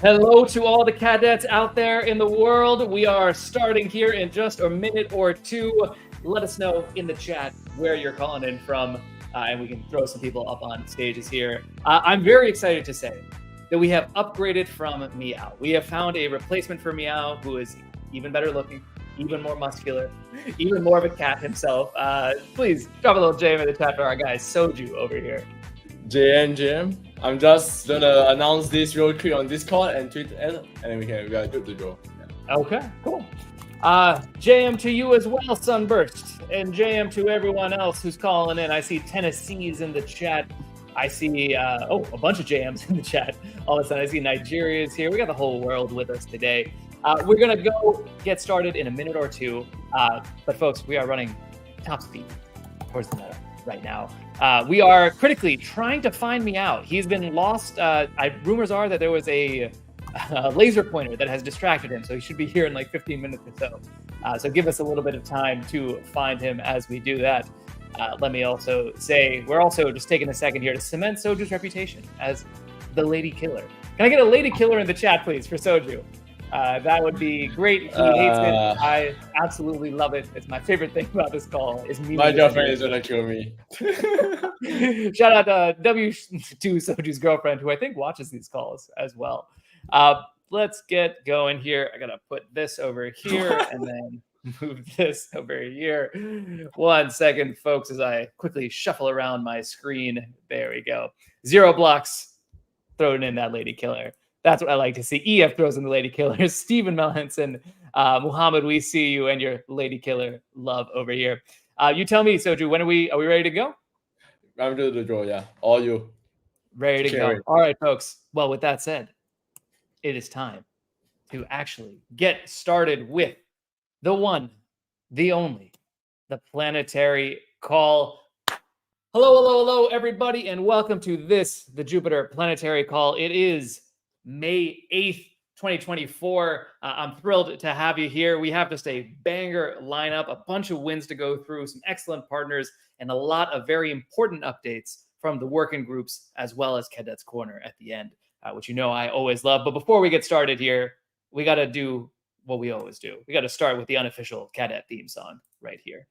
Hello to all the cadets out there in the world. We are starting here in just a minute or two. Let us know in the chat where you're calling in from, and we can throw some people up on stages here. I'm very excited to say that we have upgraded from Meow. We have found a replacement for Meow who is even better looking, even more muscular, even more of a cat himself. Please drop a little JM in the chat for our guy Soju over here. JM. I'm just gonna announce this real quick on Discord and Twitter, and then we are good to go. Yeah. Okay, cool. JM to you as well, Sunburst, and JM to everyone else who's calling in. I see Tennessee's in the chat. I see a bunch of JMs in the chat. All of a sudden, I see Nigeria's here. We got the whole world with us today. We're gonna go get started in a minute or two, but folks, we are running top speed towards the meta right now. We are critically trying to find Meow. He's been lost. Rumors are that there was a laser pointer that has distracted him, so he should be here in like 15 minutes or so. So give us a little bit of time to find him as we do that. Let me also say, we're also just taking a second here to cement Soju's reputation as the lady killer. Can I get a lady killer in the chat, please, for Soju? That would be great. He hates it. I absolutely love it. It's my favorite thing about this call. Is me. My girlfriend is gonna kill me. Shout out to W2 Soju's girlfriend, who I think watches these calls as well. Let's get going here. I gotta put this over here and then move this over here. 1 second, folks, as I quickly shuffle around my screen. There we go. 0 blocks. Throwing in that lady killer. That's what I like to see. EF throws in the lady killers. Stephen Melhinson, Muhammad, we see you and your lady killer love over here. You tell me, Soju, when are we ready to go? I'm ready to go, yeah. All you. Ready to go. All right, folks. Well, with that said, it is time to actually get started with the one, the only, the planetary call. Hello, everybody, and welcome to this, the Jupiter Planetary Call. It is May 8th, 2024. I'm thrilled to have you here. We have just a banger lineup, a bunch of wins to go through, some excellent partners, and a lot of very important updates from the working groups, as well as Cadets Corner at the end, which you know I always love. But before we get started here, we got to do what we always do. We got to start with the unofficial Cadet theme song right here.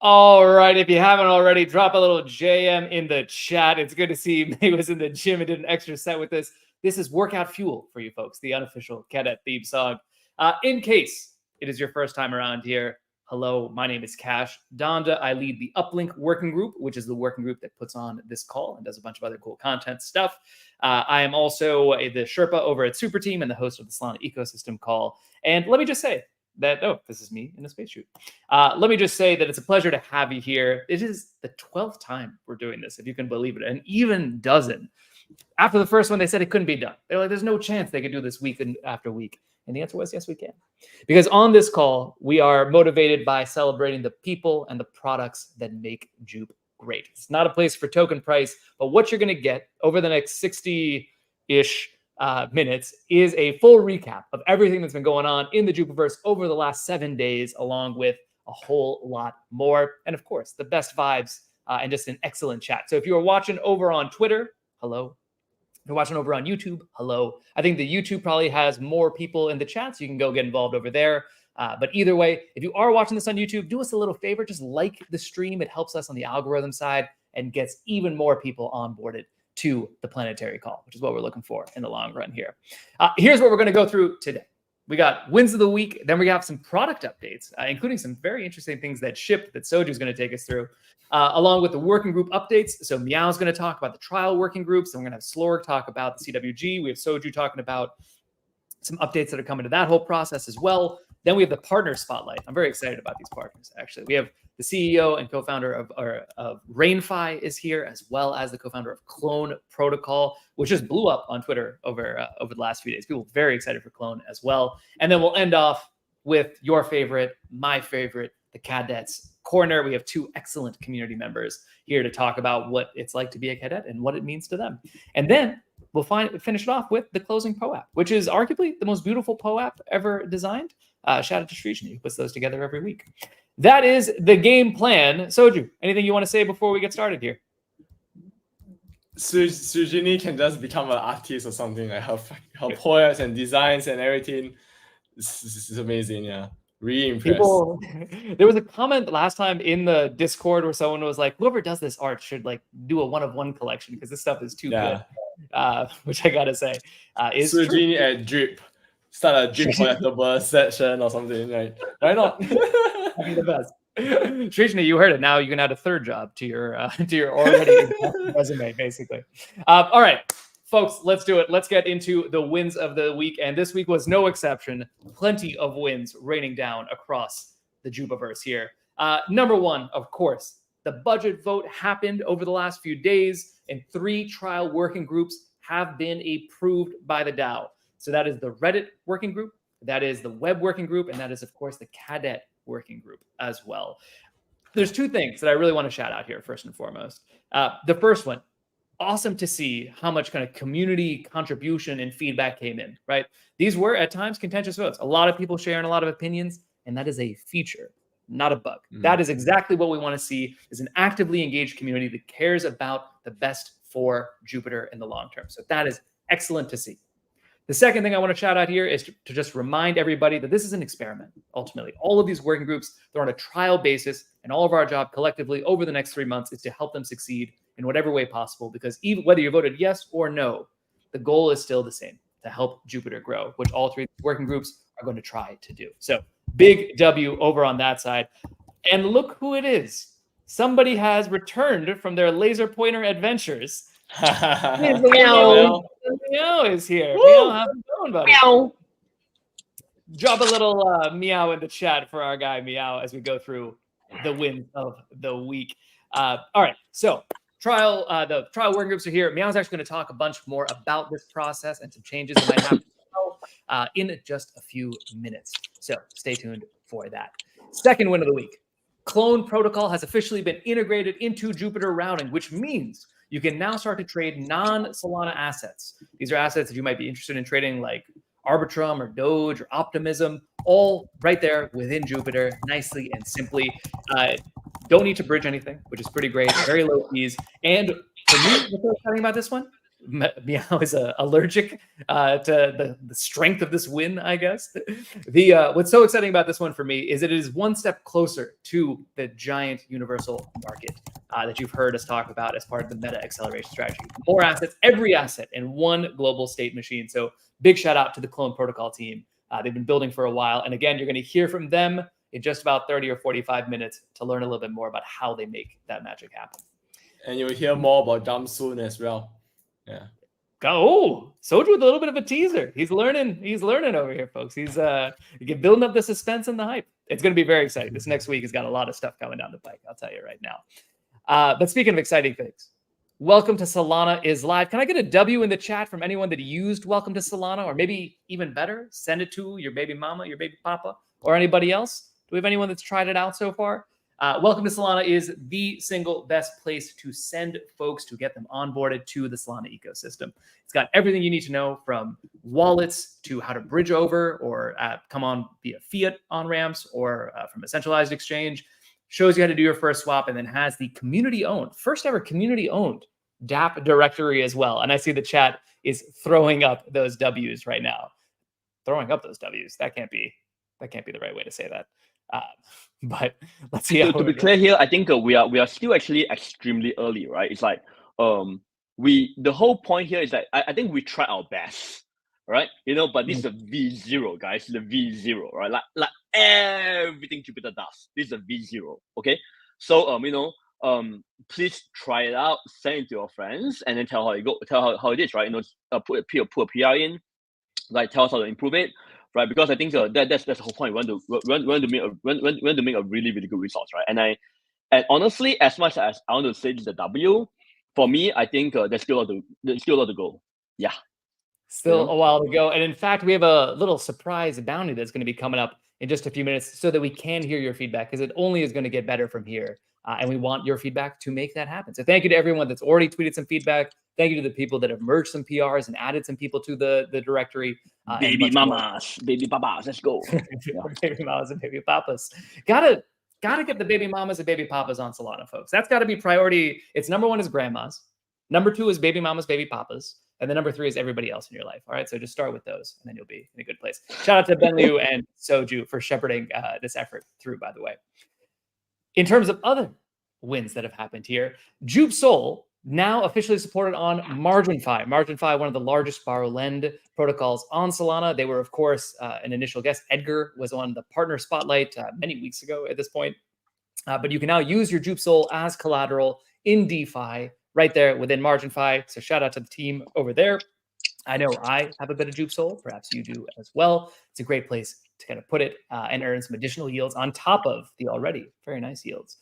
All right, if you haven't already, drop a little JM in the chat. It's good to see May was in the gym and did an extra set with this. This is workout fuel for you folks, the unofficial Cadet theme song. In case it is your first time around here, hello, my name is Cash Donda. I lead the Uplink working group, which is the working group that puts on this call and does a bunch of other cool content stuff. I am also the Sherpa over at Super Team and the host of the Solana ecosystem call. And let me just say that, this is me in a spacesuit. Let me just say that it's a pleasure to have you here. It is the 12th time we're doing this, if you can believe it, an even dozen. After the first one, they said it couldn't be done. They're like, there's no chance they could do this week after week. And the answer was, yes, we can. Because on this call, we are motivated by celebrating the people and the products that make J.U.P great. It's not a place for token price, but what you're going to get over the next 60-ish minutes is a full recap of everything that's been going on in the J.U.P.verse over the last 7 days, along with a whole lot more. And of course, the best vibes and just an excellent chat. So if you are watching over on Twitter, hello. If you're watching over on YouTube, hello. I think the YouTube probably has more people in the chat, so you can go get involved over there. But either way, if you are watching this on YouTube, do us a little favor. Just like the stream. It helps us on the algorithm side and gets even more people onboarded to the planetary call, which is what we're looking for in the long run here. Here's what we're going to go through today. We got wins of the week. Then we got some product updates, including some very interesting things that shipped that Soju is going to take us through, along with the working group updates. So Meow's going to talk about the trial working groups. And we're going to have Slorg talk about the CWG. We have Soju talking about some updates that are coming to that whole process as well. Then we have the partner spotlight. I'm very excited about these partners, actually. We have the CEO and co-founder of RainFi is here, as well as the co-founder of Clone Protocol, which just blew up on Twitter over the last few days. People very excited for Clone as well. And then we'll end off with your favorite, my favorite, the Cadets Corner. We have two excellent community members here to talk about what it's like to be a cadet and what it means to them. And then we'll finish it off with the closing POAP, which is arguably the most beautiful POAP ever designed. Shout out to Shrishni, who puts those together every week. That is the game plan. Soju, anything you want to say before we get started here? Sujini can just become an artist or something. Like her poems and designs and everything. This is amazing. Yeah, really impressed. There was a comment last time in the Discord where someone was like, "Whoever does this art should like do a one-of-one collection because this stuff is too good." Which I gotta say is Sujini at Drip. Start a Drip collectible section or something. Like, why not? That'd be the best. Shrishni, you heard it. Now you can add a third job to your already resume, basically. All right, folks, let's do it. Let's get into the wins of the week, and this week was no exception. Plenty of wins raining down across the Jupiverse here. Number one, of course, the budget vote happened over the last few days, and 3 trial working groups have been approved by the DAO. So that is the Reddit working group, that is the web working group, and that is, of course, the cadet working group as well. There's 2 things that I really want to shout out here, first and foremost. The first one, awesome to see how much kind of community contribution and feedback came in, right? These were at times contentious votes. A lot of people sharing a lot of opinions, and that is a feature, not a bug. That is exactly what we want to see, is an actively engaged community that cares about the best for Jupiter in the long term. So that is excellent to see. The second thing I want to shout out here is to just remind everybody that this is an experiment. Ultimately, all of these working groups, they're on a trial basis, and all of our job collectively over the next 3 months is to help them succeed in whatever way possible, because even whether you voted yes or no, the goal is still the same, to help Jupiter grow, which all 3 working groups are going to try to do. So big W over on that side. And look who it is. Somebody has returned from their laser pointer adventures. Meow is here. Meow, how's it going, buddy? Meow. Drop a little meow in the chat for our guy Meow as we go through the wins of the week. All right, so the trial working groups are here. Meow's actually going to talk a bunch more about this process and some changes that might happen in just a few minutes. So stay tuned for that. Second win of the week. Clone Protocol has officially been integrated into Jupiter routing, which means you can now start to trade non-Solana assets. These are assets that you might be interested in trading, like Arbitrum or Doge or Optimism, all right there within Jupiter, nicely and simply. Don't need to bridge anything, which is pretty great. Very low fees. And for me, what's exciting about this one? Meow is allergic to the strength of this win, I guess. What's so exciting about this one for me is that it is one step closer to the giant universal market that you've heard us talk about as part of the meta acceleration strategy. More assets, every asset in one global state machine. So big shout out to the Clone Protocol team. They've been building for a while. And again, you're going to hear from them in just about 30 or 45 minutes to learn a little bit more about how they make that magic happen. And you'll hear more about Jump soon as well. Yeah. Oh, Soju with a little bit of a teaser. He's learning over here, folks. He's building up the suspense and the hype. It's going to be very exciting. This next week has got a lot of stuff coming down the pike. I'll tell you right now. But speaking of exciting things, Welcome to Solana is live. Can I get a W in the chat from anyone that used Welcome to Solana, or maybe even better, send it to your baby mama, your baby papa, or anybody else? Do we have anyone that's tried it out so far? Welcome to Solana is the single best place to send folks to get them onboarded to the Solana ecosystem. It's got everything you need to know, from wallets to how to bridge over or come on via fiat on-ramps or from a centralized exchange. Shows you how to do your first swap, and then has the community-owned, first ever community-owned DApp directory as well. And I see the chat is throwing up those W's right now. Throwing up those W's. That can't be the right way to say that. But let's see. To be clear here, I think we are still actually extremely early, right? It's like the whole point here is that I think we try our best, right? But this is a V0, guys. The V0, right? Like everything Jupiter does. This is a V0. Okay. So please try it out, send it to your friends, and then tell how it go, tell how it is, right? Put a PR in, like tell us how to improve it, right? Because I think that's the whole point. We want to make a really, really good results, right? And honestly, as much as I want to say this is a W, for me, I think there's still a lot to go. Yeah. Still a while to go. And in fact, we have a little surprise bounty that's going to be coming up in just a few minutes so that we can hear your feedback, because it only is going to get better from here. And we want your feedback to make that happen. So thank you to everyone that's already tweeted some feedback. Thank you to the people that have merged some PRs and added some people to the directory. Baby mamas, baby papas, let's go. Baby mamas and baby papas. Gotta get the baby mamas and baby papas on Solana, folks. That's got to be priority. It's number 1 is grandmas. Number 2 is baby mamas, baby papas. And then number 3 is everybody else in your life. All right. So just start with those and then you'll be in a good place. Shout out to Ben Liu and Soju for shepherding this effort through, by the way. In terms of other wins that have happened here, J.U.P Sol now officially supported on MarginFi. MarginFi, one of the largest borrow lend protocols on Solana. They were, of course, an initial guest. Edgar was on the partner spotlight many weeks ago at this point. But you can now use your J.U.P Sol as collateral in DeFi right there within MarginFi. So shout out to the team over there. I know I have a bit of J.U.P Sol. Perhaps you do as well. It's a great place to kind of put it and earn some additional yields on top of the already very nice yields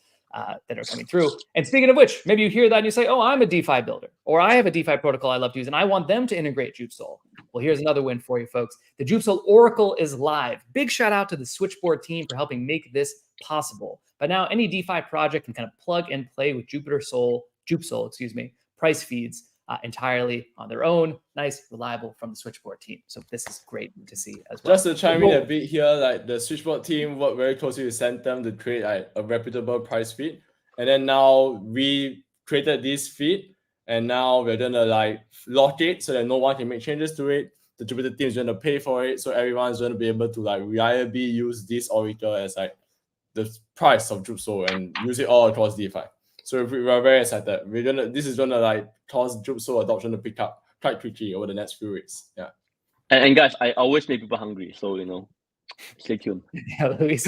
that are coming through. And speaking of which, maybe you hear that and you say, oh, I'm a DeFi builder, or I have a DeFi protocol I love to use, and I want them to integrate J.U.P Sol. Well, here's another win for you folks. The J.U.P Sol Oracle is live. Big shout out to the Switchboard team for helping make this possible. But now any DeFi project can kind of plug and play with J.U.P Sol, price feeds entirely on their own. Nice, reliable from the Switchboard team. So this is great to see as well. Just to chime in a bit here, like the Switchboard team worked very closely with Centum to create a reputable price feed. And then now we created this feed, and now we're gonna lock it so that no one can make changes to it. The Jupiter team is gonna pay for it, so everyone's gonna be able to reliably use this Oracle as the price of J.U.P Sol and use it all across DeFi. So we are very excited. This is gonna cause J.U.P Sol adoption to pick up quite quickly over the next few weeks. Yeah. And guys, I always make people hungry, so stay tuned. Yeah, Luis.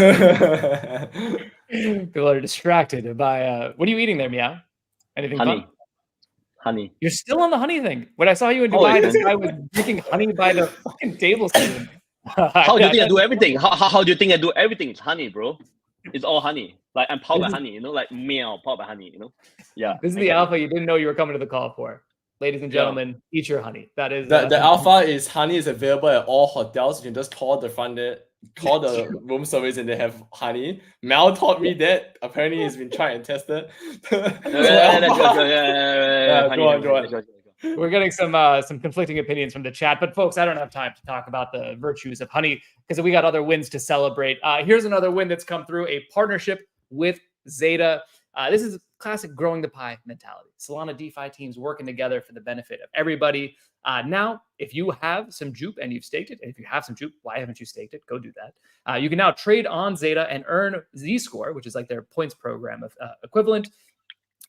People are distracted by what are you eating there, Meow? Anything fun? Honey. You're still on the honey thing. When I saw you in Dubai, this guy was drinking honey by the fucking tablespoon. How do you think I do everything? How do you think I do everything? It's honey, bro. It's all honey. I'm powered by honey, like meow, powered by honey, Yeah. This is the alpha you didn't know you were coming to the call for. Ladies and gentlemen, eat your honey. That is the alpha is honey is available at all hotels. You can just call the front there, call the room service, and they have honey. Mel taught me that. Apparently, he's been tried and tested. Go on. We're getting some conflicting opinions from the chat, but folks, I don't have time to talk about the virtues of honey because we got other wins to celebrate. Here's another win that's come through: a partnership with Zeta. This is classic growing the pie mentality. Solana DeFi teams working together for the benefit of everybody. Now, if you have some J.U.P and you've staked it, and if you have some J.U.P, why haven't you staked it? Go do that. You can now trade on Zeta and earn Z-Score, which is like their points program of equivalent.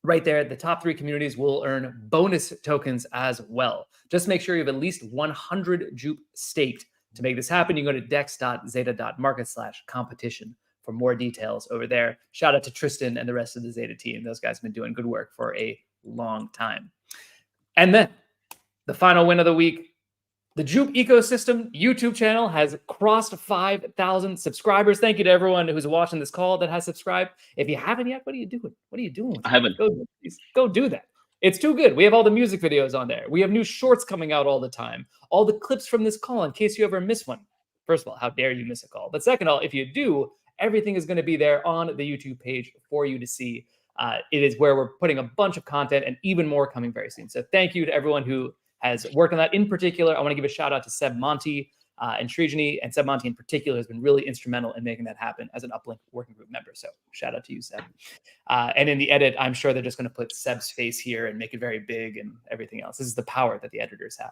Right there, the top 3 communities will earn bonus tokens as well. Just make sure you have at least 100 J.U.P staked to make this happen. You can go to dex.zeta.market/competition for more details over there. Shout out to Tristan and the rest of the Zeta team. Those guys have been doing good work for a long time. And then the final win of the week, the J.U.P ecosystem YouTube channel has crossed 5,000 subscribers. Thank you to everyone who's watching this call that has subscribed. If you haven't yet, what are you doing? What are you doing? I haven't. Go do that. It's too good. We have all the music videos on there. We have new shorts coming out all the time. All the clips from this call in case you ever miss one. First of all, how dare you miss a call? But second of all, if you do, everything is going to be there on the YouTube page for you to see. It is where we're putting a bunch of content and even more coming very soon. So thank you to everyone who has worked on that. In particular, I want to give a shout out to Seb Monty and Srijani, and Seb Monty in particular has been really instrumental in making that happen as an Uplink working group member. So shout out to you, Seb. And in the edit, I'm sure they're just going to put Seb's face here and make it very big and everything else. This is the power that the editors have.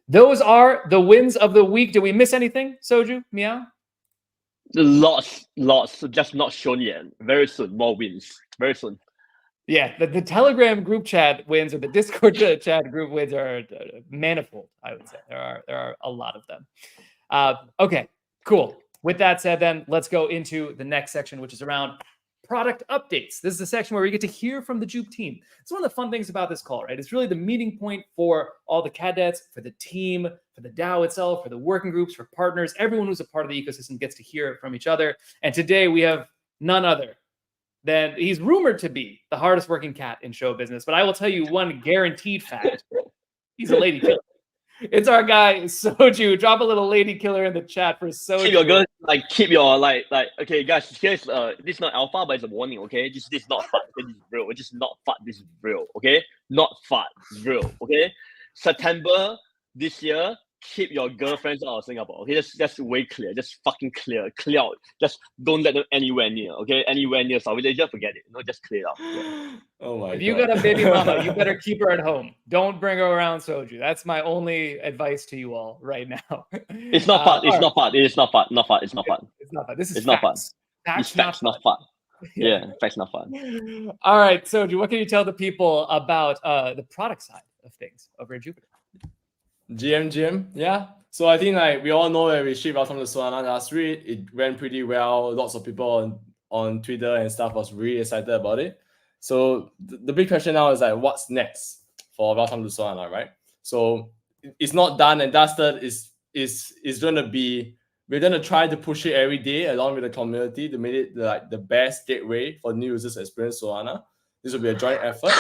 Those are the wins of the week. Did we miss anything, Soju, Meow? Lots, just not shown yet. Very soon, more wins. Very soon. Yeah, the Telegram group chat wins or the Discord chat group wins are manifold, I would say. There are a lot of them. Okay, cool. With that said, then let's go into the next section, which is around product updates. This is the section where we get to hear from the J.U.P team. It's one of the fun things about this call, right? It's really the meeting point for all the cadets, for the team, for the DAO itself, for the working groups, for partners. Everyone who's a part of the ecosystem gets to hear from each other. And today we have none other than, he's rumored to be the hardest working cat in show business. But I will tell you one guaranteed fact. He's a lady killer. It's our guy Soju. Drop a little lady killer in the chat for Soju. Keep your girl, keep your like. Okay, guys, here's this is not alpha, but it's a warning. Okay, this is not fun. This is real. It's just not fun. This is real. Okay, not fun. Real. Okay, September this year. Keep your girlfriends out of Singapore. Okay, that's way clear. Just fucking clear out. Just don't let them anywhere near. Okay, anywhere near Southeast Asia, forget it. Just clear it out. Yeah. Oh my If you got a baby mama, you better keep her at home. Don't bring her around Soju. That's my only advice to you all right now. It's not fun. It's not fun. It's not fun. Not fun. It's not fun. It's not fun. This is it's not fun. Facts, it's facts, not fun. Yeah, facts, not fun. All right, Soju, what can you tell the people about the product side of things over at Jupiter? GM, yeah. So I think like we all know that we shipped out from the Solana last week. It went pretty well. Lots of people on Twitter and stuff was really excited about it. So the big question now is like, what's next for Welcome to Solana, right? So it's not done and dusted. Is going to be, we're going to try to push it every day along with the community to make it like the best gateway for new users to experience Solana. This will be a joint effort.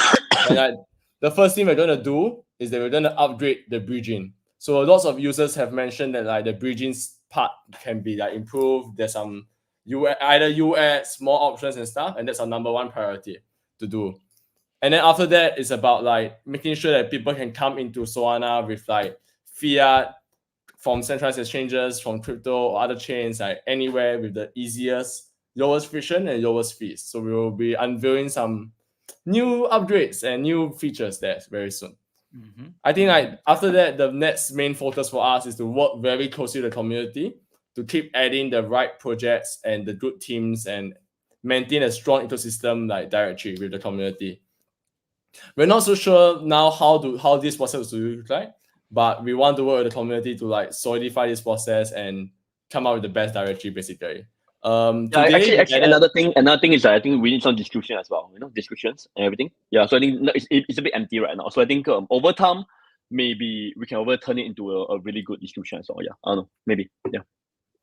And the first thing we're going to do is that we're going to upgrade the bridging. So lots of users have mentioned that like the bridging part can be like improved. There's some either UX, more options and stuff, and that's our number one priority to do. And then after that, it's about like making sure that people can come into Solana with like fiat from centralized exchanges, from crypto or other chains, like anywhere with the easiest, lowest friction and lowest fees. So we will be unveiling some new upgrades and new features there very soon. Mm-hmm. I think like after that, the next main focus for us is to work very closely with the community to keep adding the right projects and the good teams and maintain a strong ecosystem like directory with the community. We're not so sure now how this process will look like, but we want to work with the community to like solidify this process and come out with the best directory basically. Today, actually, another thing is that I think we need some description as well. Descriptions and everything. Yeah, so I think it's a bit empty right now. So I think over time, maybe we can overturn it into a really good description as well. Yeah, I don't know, maybe. Yeah.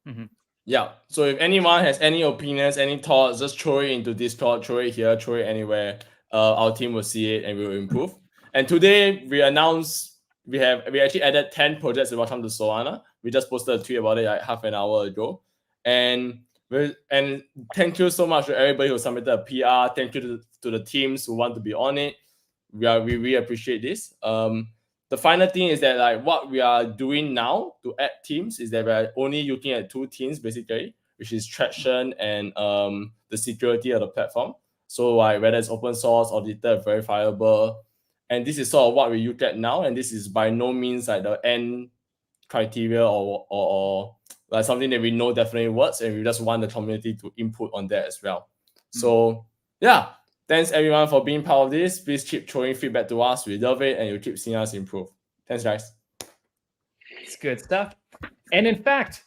Mm-hmm. Yeah. So if anyone has any opinions, any thoughts, just throw it into Discord, throw it here, throw it anywhere. Our team will see it and we will improve. And today we announced we actually added 10 projects that welcome to Solana. We just posted a tweet about it like half an hour ago, and thank you so much to everybody who submitted a PR. Thank you to the teams who want to be on it. We really appreciate this. The final thing is that like what we are doing now to add teams is that we're only looking at 2 teams basically, which is traction and the security of the platform. So like whether it's open source, audited, verifiable, and this is sort of what we look at now. And this is by no means like the end criteria or like something that we know definitely works, and we just want the community to input on that as well. So yeah, thanks everyone for being part of this. Please keep throwing feedback to us. We love it, and you'll keep seeing us improve. Thanks, guys. It's good stuff. And in fact,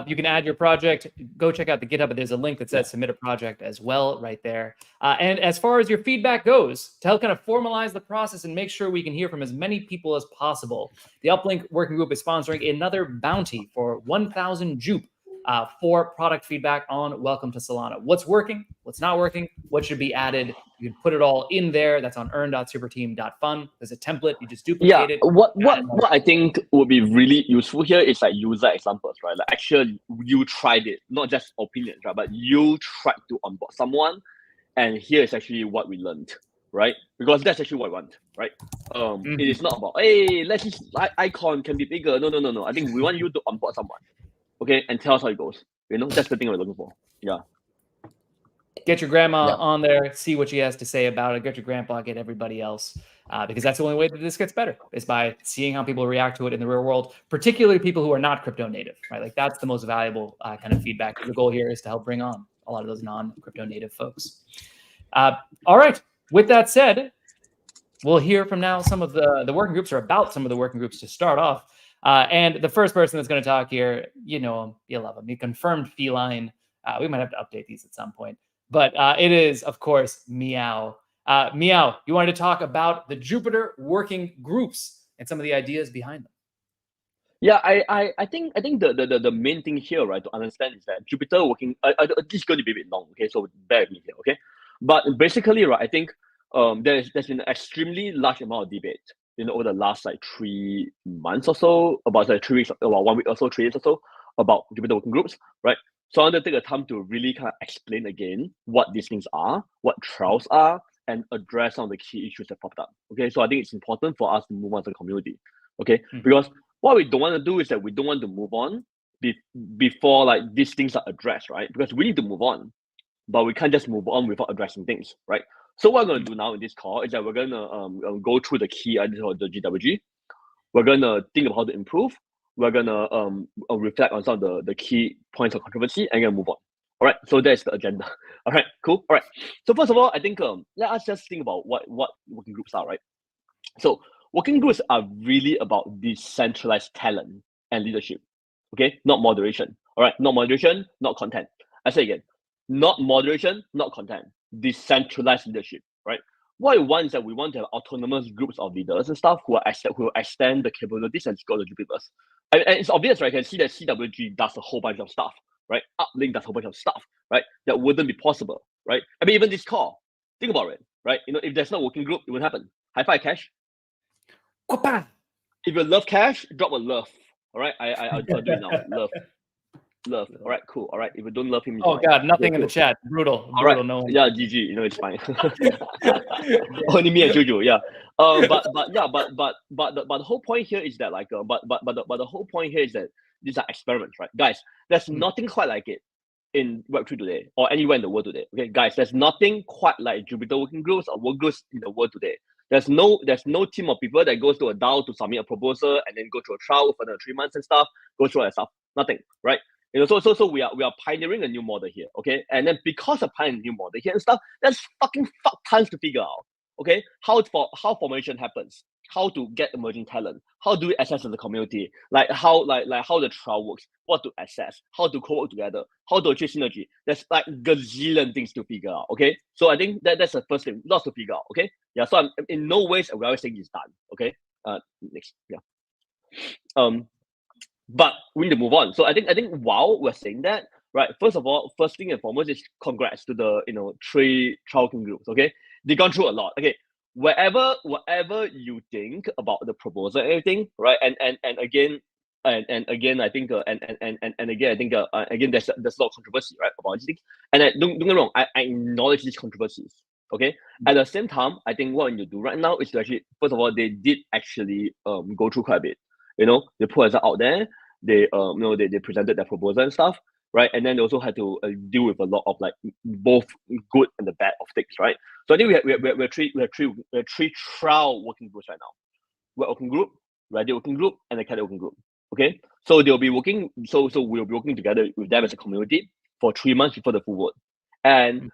you can add your project. Go check out the GitHub. There's a link that says submit a project as well right there. And as far as your feedback goes, to help kind of formalize the process and make sure we can hear from as many people as possible, the Uplink Working Group is sponsoring another bounty for 1,000 J.U.P for product feedback on Welcome to Solana. What's working? What's not working? What should be added? You can put it all in there. That's on earn.superteam.fun. There's a template. You just duplicate it. What I think would be really useful here is like user examples, right? Like actually you tried it, not just opinions, right? But you tried to onboard someone, and here is actually what we learned, right? Because that's actually what we want, right? It is not about, hey, let's just icon can be bigger. No. I think we want you to onboard someone, okay, and tell us how it goes. That's the thing we're looking for. Yeah. Get your grandma on there, see what she has to say about it. Get your grandpa, get everybody else, because that's the only way that this gets better is by seeing how people react to it in the real world, particularly people who are not crypto native, right? Like that's the most valuable kind of feedback. The goal here is to help bring on a lot of those non-crypto native folks. All right, with that said, we'll hear from now some of the working groups, or about some of the working groups to start off. And the first person that's going to talk here, you know him, you love him. He confirmed feline. We might have to update these at some point. But it is, of course, Meow. Meow, you wanted to talk about the Jupiter working groups and some of the ideas behind them. Yeah, I think the main thing here, right, to understand is that Jupiter working. This is going to be a bit long, okay? So bear with me here, okay? But basically, right, I think there's been an extremely large amount of debate, over the last like 3 months or so, about like 3 weeks, about 1 week or so, 3 days or so, about Jupiter working groups, right? So I want to take the time to really kind of explain again what these things are, what trials are, and address some of the key issues that popped up. Okay, so I think it's important for us to move on to the community. Okay, because what we don't want to do is that we don't want to move on before like these things are addressed, right? Because we need to move on, but we can't just move on without addressing things, right? So what I'm going to do now in this call is that we're going to go through the key ideas of the GWG. We're going to think about how to improve. We're going to reflect on some of the key points of controversy and then move on. All right, so that's the agenda. All right, cool. All right. So first of all, I think let us just think about what working groups are, right? So working groups are really about decentralized talent and leadership. Okay, not moderation. All right, not moderation, not content. I say again, not moderation, not content. Decentralized leadership, right? What we want is that we want to have autonomous groups of leaders and stuff who will extend the capabilities and skill of the Jupiters. And it's obvious, right? I can see that CWG does a whole bunch of stuff, right? Uplink does a whole bunch of stuff, right? That wouldn't be possible, right? I mean, even this call, think about it, right? If there's no working group, it wouldn't happen. High five, Cash. If you love Cash, drop a love. All right, I'll do it now. Love. All right, cool. All right, if you don't love him, oh god, nothing in cool. the chat. Brutal. All right, no. Yeah, GG. It's fine. Only me and Jojo. Yeah. But the whole point here is that the whole point here is that these are experiments, right, guys? There's nothing quite like it in Web3 today or anywhere in the world today. Okay, guys, there's nothing quite like Jupiter working groups or work groups in the world today. There's no team of people that goes to a DAO to submit a proposal and then go through a trial for another 3 months and stuff, go through all that stuff. Nothing, right? So we are pioneering a new model here, okay? And then because of pioneering a new model here and stuff, there's fucking fuck tons to figure out, okay? How formation happens, how to get emerging talent, how do we assess as a community, like how the trial works, what to assess, how to co-work together, how to achieve synergy. There's like gazillion things to figure out, okay? So I think that's the first thing, lots to figure out, okay? Yeah, so I'm in no ways we are saying it's done, okay? Next, yeah. But we need to move on. So I think while we're saying that, right, first thing and foremost is congrats to the 3 trial groups, okay? They've gone through a lot. Okay, whatever you think about the proposal and everything, right? And again, I think again there's a lot of controversy, right, about these things. And don't get me wrong, I acknowledge these controversies. Okay. At the same time, I think what you do right now is to actually, first of all, they did actually go through quite a bit. They put us out there. They they presented their proposal and stuff, right? And then they also had to deal with a lot of like both good and the bad of things, right? So I think we have three trial working groups right now. We're working group, Reddit working group, and the cadet working group. Okay, so they'll be working. So we'll be working together with them as a community for 3 months before the full vote. And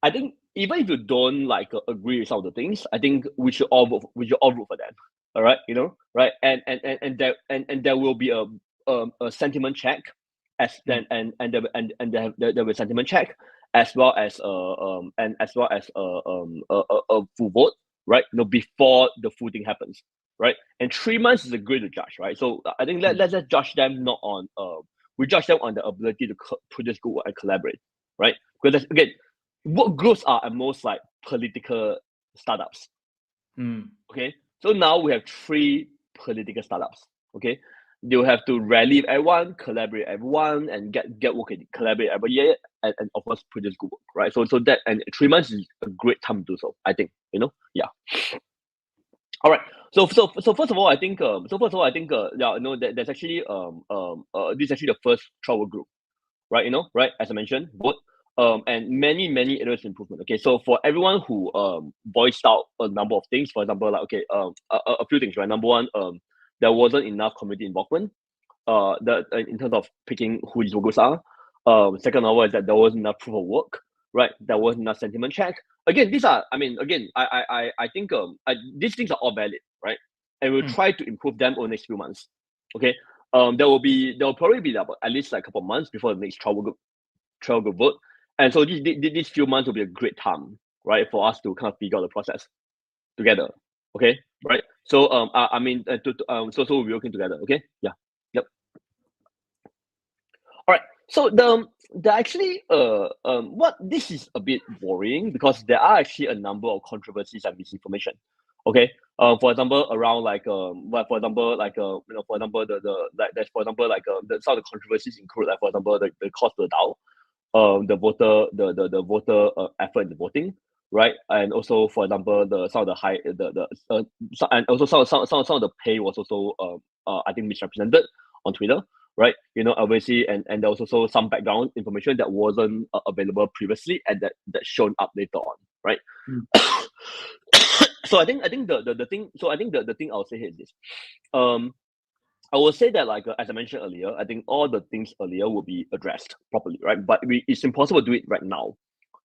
I think even if you don't agree with some of the things, I think we should all vote for them. All right, right? And there will be a sentiment check as then and there will be a sentiment check as well as a full vote, right? Before the full thing happens, right? And 3 months is a great to judge, right? So I think let's just judge them not on we judge them on the ability to produce good work and collaborate, right? Because again, what groups are at most like political startups. Okay, so now we have 3 political startups. Okay, they'll have to rally everyone, collaborate everyone, and get working, collaborate every year, and of course produce good work, right? So that, and 3 months is a great time to do so, I think. Yeah. All right. So first of all, I think there's actually this is actually the first trial group, right? Right, as I mentioned, both and many areas of improvement. Okay, so for everyone who voiced out a number of things, for example, like a few things, right? Number one, there wasn't enough community involvement in terms of picking who these logos are. Second of all is that there wasn't enough proof of work, right? There wasn't enough sentiment check, again, these are, I mean, again, I think these things are all valid, right? And we'll try to improve them over the next few months. Okay. There will probably be about at least like a couple of months before the next trial group vote. And so these few months will be a great time, right, for us to kind of figure out the process together. Okay, right. So I mean, so we're working together. Okay, yeah, yep. All right. So the actually what this is a bit worrying because there are actually a number of controversies and misinformation. Okay. For example, around like for example like you know, for example the like there's for example like some of the controversies include like for example the cost per DAO, the voter effort in the voting, right? And also for example some of the high and also some of the pay was also I think misrepresented on Twitter, right? You know, obviously, and there was also some background information that wasn't available previously and that shown up later on, right? So I think the thing. So I think the thing I'll say here is this. I will say that like as I mentioned earlier, I think all the things earlier will be addressed properly, right? But it's impossible to do it right now,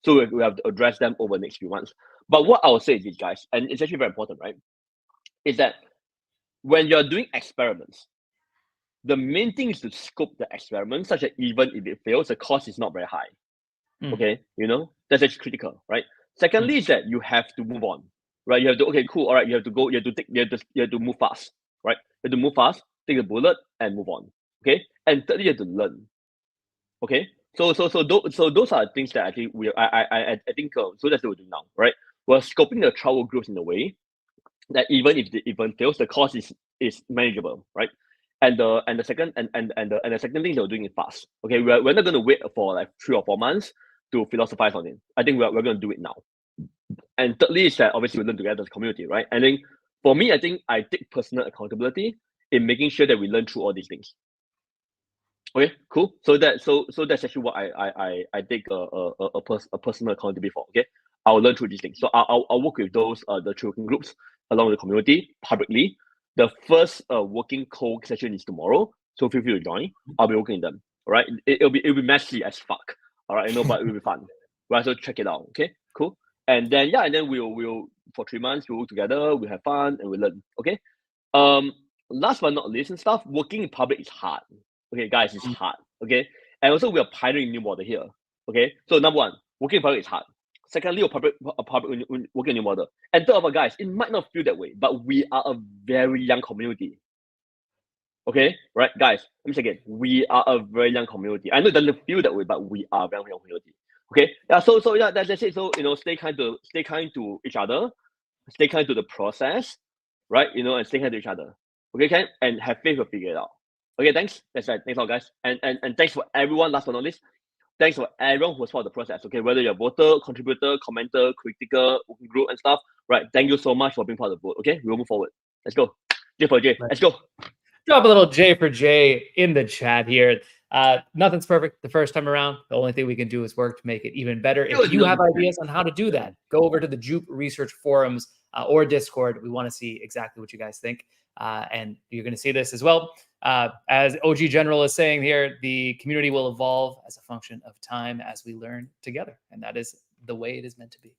so we have to address them over the next few months. But what I will say is this, guys, and it's actually very important, right? Is that when you're doing experiments, the main thing is to scope the experiment such that even if it fails, the cost is not very high. Okay, you know, that's actually critical, right? Secondly, is that you have to move on, right? You have to, okay, cool, all right, you have to go, you have to move fast, right? You have to move fast, take the bullet and move on. Okay. And thirdly, you have to learn. Okay. So those are things that I think I think so that's what we're doing now, right? We're scoping the trial groups in a way that even if the event fails, the cost is manageable, right? And the second thing that we're doing it fast. Okay, we're not going to wait for like 3 or 4 months to philosophize on it. I think we're going to do it now. And thirdly is that obviously we learn together as a community, right? And then for me, I think I take personal accountability in making sure that we learn through all these things. Okay, cool. So that's actually what I take a personal accountability for. Okay, I'll learn through these things. So I'll work with those the working groups along the community publicly. The first working session is tomorrow, so feel free to join. I'll be working with them. All right, it'll be messy as fuck. All right, I know, but it will be fun. Right, so check it out. Okay, cool. And then we'll for 3 months we'll work together. We have fun and we learn. Okay. Last but not least and stuff, working in public is hard. Okay, guys, it's hard. Okay, and also we are pioneering new model here. Okay, so number one, working in public is hard. Secondly, working in new model. And third of all, guys, it might not feel that way, but we are a very young community. Okay, right, guys. Let me say again, we are a very young community. I know it doesn't feel that way, but we are a very young community. Okay, yeah. So yeah, that's it. So you know, stay kind to each other, stay kind to the process, right? You know, and stay kind to each other. Okay, and have faith to figure it out. Okay, thanks. That's right. Thanks a lot, guys. And thanks for everyone, last but not least. Thanks for everyone who was part of the process. Okay, whether you're a voter, contributor, commenter, critical, group and stuff. Right. Thank you so much for being part of the vote. Okay, we'll move forward. Let's go. J for J. Let's go. Drop a little J for J in the chat here. Nothing's perfect the first time around. The only thing we can do is work to make it even better. If you have ideas on how to do that, go over to the J.U.P research forums or Discord. We want to see exactly what you guys think. And you're going to see this as well. As OG General is saying here, the community will evolve as a function of time as we learn together. And that is the way it is meant to be.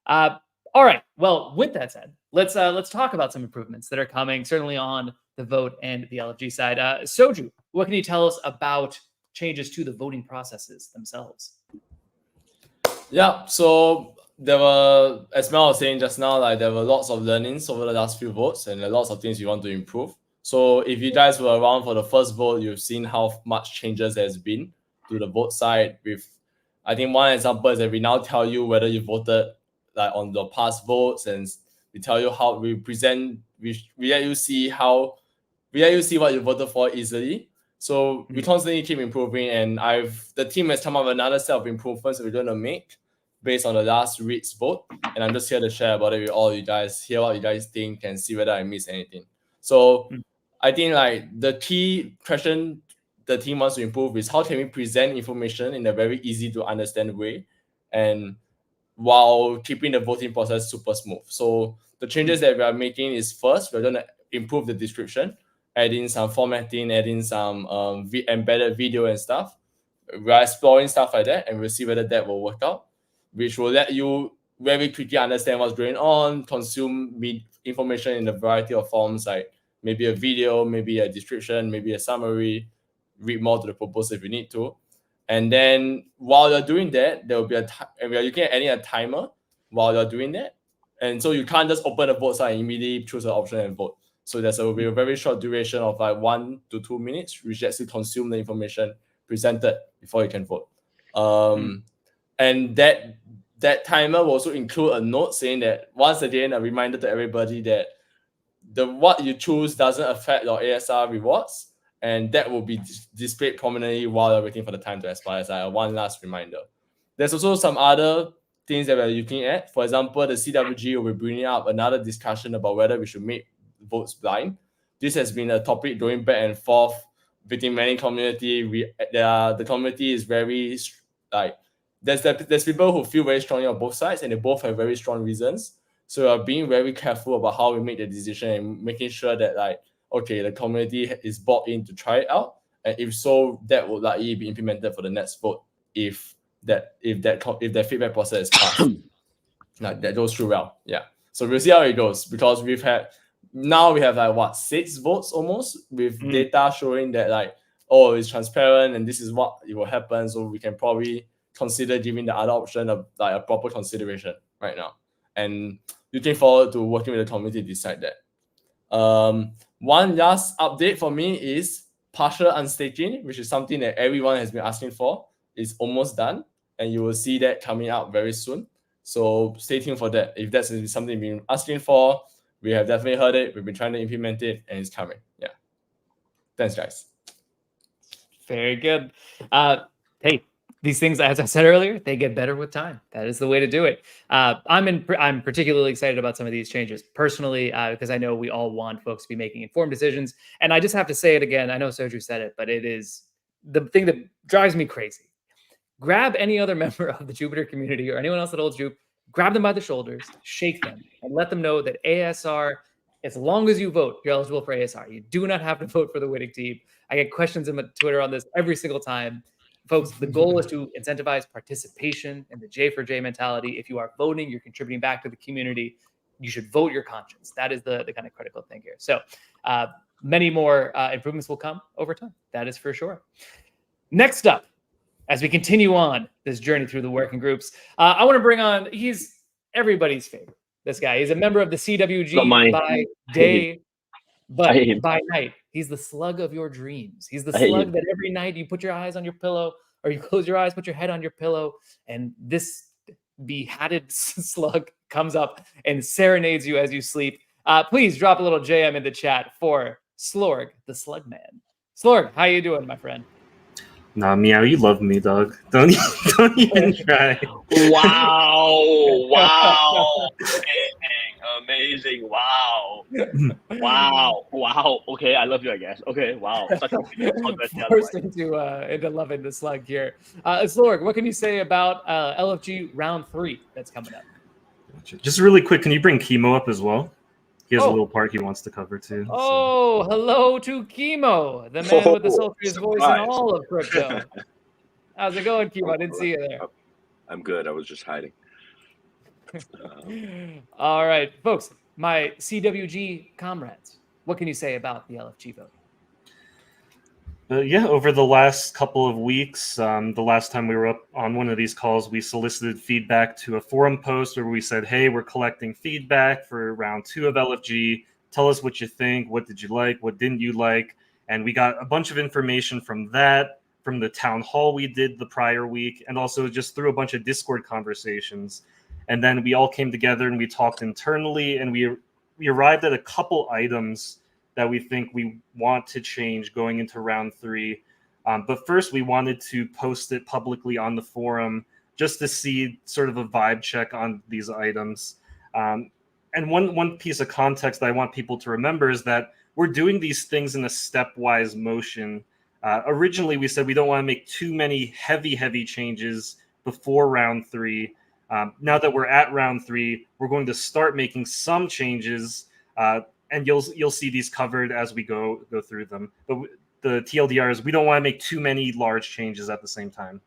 All right. Well, with that said, let's talk about some improvements that are coming, certainly on the vote and the LFG side. Soju, what can you tell us about changes to the voting processes themselves? Yeah, so there were, as Mel was saying just now, like there were lots of learnings over the last few votes and lots of things we want to improve. So if you guys were around for the first vote, you've seen how much changes there's been to the vote side. With, I think one example is that we now tell you whether you voted like on the past votes, and we tell you how we present. We let you see what you voted for easily. So we constantly keep improving, and the team has come up with another set of improvements that we're going to make based on the last reads vote. And I'm just here to share about it with all you guys, hear what you guys think, and see whether I missed anything. So I think like the key question the team wants to improve is how can we present information in a very easy to understand way, and while keeping the voting process super smooth. So the changes that we are making is, first, we're going to improve the description, add in some formatting, add in some embedded video and stuff. We're exploring stuff like that, and we'll see whether that will work out, which will let you very quickly understand what's going on, consume information in a variety of forms, like maybe a video, maybe a description, maybe a summary, read more to the proposal if you need to. And then while you're doing that, there will be and we are looking at adding a timer while you're doing that. And so you can't just open the vote site and immediately choose an option and vote. So will be a very short duration of like 1 to 2 minutes, which actually consume the information presented before you can vote. And that timer will also include a note saying that, once again, a reminder to everybody that what you choose doesn't affect your ASR rewards, and that will be displayed prominently while you're waiting for the time to expire. As like one last reminder. There's also some other things that we're looking at. For example, the CWG will be bringing up another discussion about whether we should make votes blind. This has been a topic going back and forth between many community. The community is very like there's people who feel very strongly on both sides, and they both have very strong reasons. So we're being very careful about how we make the decision and making sure that like, okay, the community is bought in to try it out, and if so, that will likely be implemented for the next vote if that feedback process is passed. Like that goes through well. Yeah. So we'll see how it goes, because we have like what, 6 votes almost with data showing that like, oh, it's transparent and this is what it will happen. So we can probably consider giving the other option of like a proper consideration right now. And looking forward to working with the community to decide that. One last update for me is partial unstaking, which is something that everyone has been asking for. It's almost done, and you will see that coming out very soon. So stay tuned for that. If that's something you've been asking for, we have definitely heard it. We've been trying to implement it, and it's coming. Yeah. Thanks, guys. Very good. Hey, these things, as I said earlier, they get better with time. That is the way to do it. I'm particularly excited about some of these changes personally, because I know we all want folks to be making informed decisions. And I just have to say it again. I know Soju said it, but it is the thing that drives me crazy. Grab any other member of the Jupiter community or anyone else that holds Jup, grab them by the shoulders, shake them, and let them know that ASR, as long as you vote, you're eligible for ASR. You do not have to vote for the winning team. I get questions on Twitter on this every single time. Folks, the goal is to incentivize participation in the J for J mentality. If you are voting, you're contributing back to the community. You should vote your conscience. That is the kind of critical thing here. So many more improvements will come over time. That is for sure. Next up, as we continue on this journey through the working groups, I want to bring on, he's everybody's favorite. This guy, he's a member of the CWG by day, but by night, he's the slug of your dreams. He's the slug that every night you put your eyes on your pillow, or you close your eyes, put your head on your pillow, and this behatted slug comes up and serenades you as you sleep. Please drop a little JM in the chat for Slorg, the slug man. Slorg, how you doing, my friend? Nah, Meow, you love me, dog. Don't even try. Wow. Amazing. Wow. Okay, I love you, I guess. Okay, wow. Such Forced into loving the slug here. Slorg, what can you say about LFG round 3 that's coming up? Just really quick, can you bring Chemo up as well? He has a little part he wants to cover too. Oh, so. Hello to Chemo, the man with the sultriest voice in all of crypto. How's it going, Chemo? I didn't see you there. I'm good. I was just hiding. All right, folks, my CWG comrades, what can you say about the LFG vote? Yeah, over the last couple of weeks, the last time we were up on one of these calls, we solicited feedback to a forum post where we said, hey, we're collecting feedback for round 2 of LFG. Tell us what you think. What did you like? What didn't you like? And we got a bunch of information from that, from the town hall we did the prior week, and also just through a bunch of Discord conversations. And then we all came together and we talked internally, and we arrived at a couple items that we think we want to change going into round 3. But first, we wanted to post it publicly on the forum just to see sort of a vibe check on these items. And one piece of context that I want people to remember is that we're doing these things in a stepwise motion. Originally, we said we don't want to make too many heavy changes before round 3. Now that we're at round 3, we're going to start making some changes, and you'll see these covered as we go through them. But the TLDR is we don't want to make too many large changes at the same time.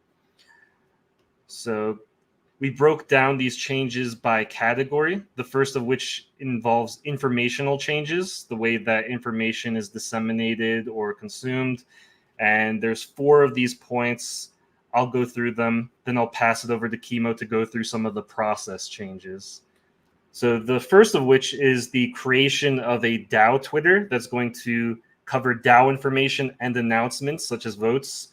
So We broke down these changes by category, the first of which involves informational changes, the way that information is disseminated or consumed. And there's 4 of these points. I'll go through them, then I'll pass it over to Kimo to go through some of the process changes. So the first of which is the creation of a DAO Twitter that's going to cover DAO information and announcements such as votes.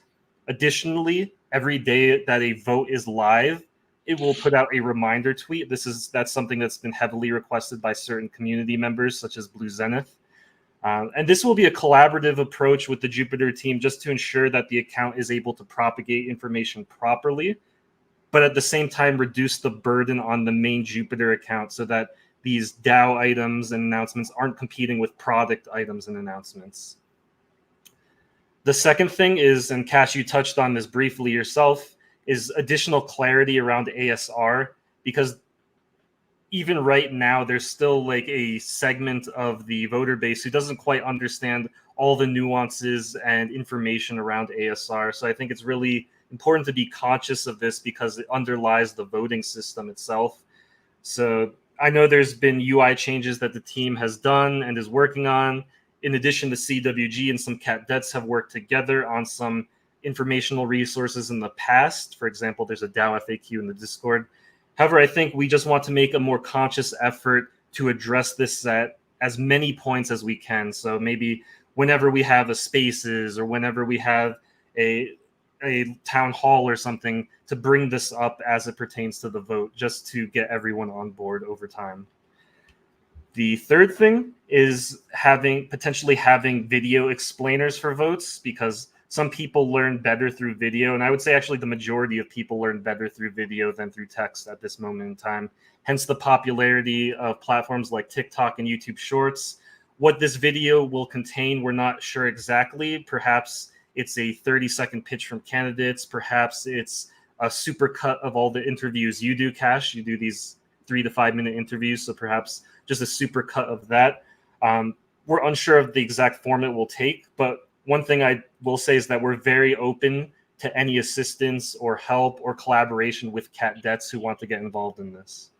Additionally, every day that a vote is live, it will put out a reminder tweet. That's something that's been heavily requested by certain community members such as Blue Zenith. And this will be a collaborative approach with the Jupiter team just to ensure that the account is able to propagate information properly, but at the same time reduce the burden on the main Jupiter account so that these DAO items and announcements aren't competing with product items and announcements. The second thing is, and Cash, you touched on this briefly yourself, is additional clarity around ASR, because even right now, there's still like a segment of the voter base who doesn't quite understand all the nuances and information around ASR. So I think it's really important to be conscious of this because it underlies the voting system itself. So I know there's been UI changes that the team has done and is working on. In addition, the CWG and some catdets have worked together on some informational resources in the past. For example, there's a DAO FAQ in the Discord. However, I think we just want to make a more conscious effort to address this at as many points as we can. So maybe whenever we have a spaces or whenever we have a town hall or something, to bring this up as it pertains to the vote, just to get everyone on board over time. The third thing is potentially having video explainers for votes, because some people learn better through video, and I would say actually the majority of people learn better through video than through text at this moment in time. Hence the popularity of platforms like TikTok and YouTube Shorts. What this video will contain, we're not sure exactly. Perhaps it's a 30-second pitch from candidates. Perhaps it's a super cut of all the interviews you do, Cash. You do these 3 to 5 minute interviews, so perhaps just a super cut of that. We're unsure of the exact form it will take, but one thing I will say is that we're very open to any assistance or help or collaboration with catdets who want to get involved in this.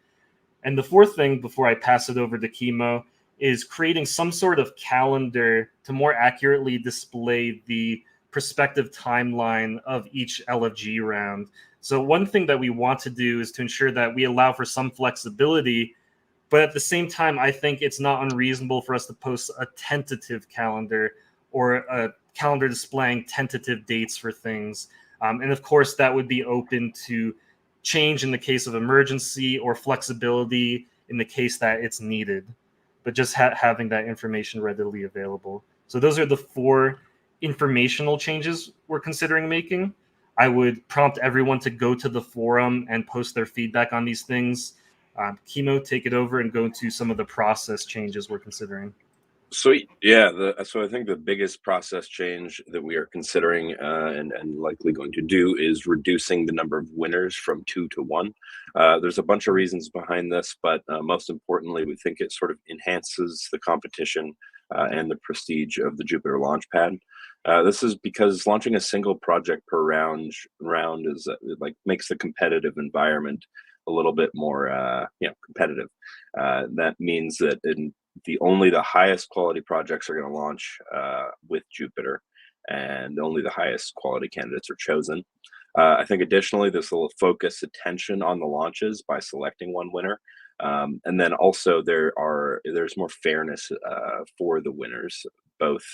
And the fourth thing, before I pass it over to Kimo, is creating some sort of calendar to more accurately display the prospective timeline of each LFG round. So one thing that we want to do is to ensure that we allow for some flexibility, but at the same time, I think it's not unreasonable for us to post a tentative calendar or a calendar displaying tentative dates for things. And of course, that would be open to change in the case of emergency or flexibility in the case that it's needed, but just having that information readily available. So those are the 4 informational changes we're considering making. I would prompt everyone to go to the forum and post their feedback on these things. Kimo, take it over and go into some of the process changes we're considering. So yeah, so I think the biggest process change that we are considering and likely going to do is reducing the number of winners from 2 to 1. There's a bunch of reasons behind this, but most importantly, we think it sort of enhances the competition and the prestige of the Jupiter Launchpad. This is because launching a single project per round is makes the competitive environment a little bit more competitive. That means that only the highest quality projects are going to launch with Jupiter, and only the highest quality candidates are chosen. I think additionally, this will focus attention on the launches by selecting one winner. And then also there's more fairness for the winners. Both,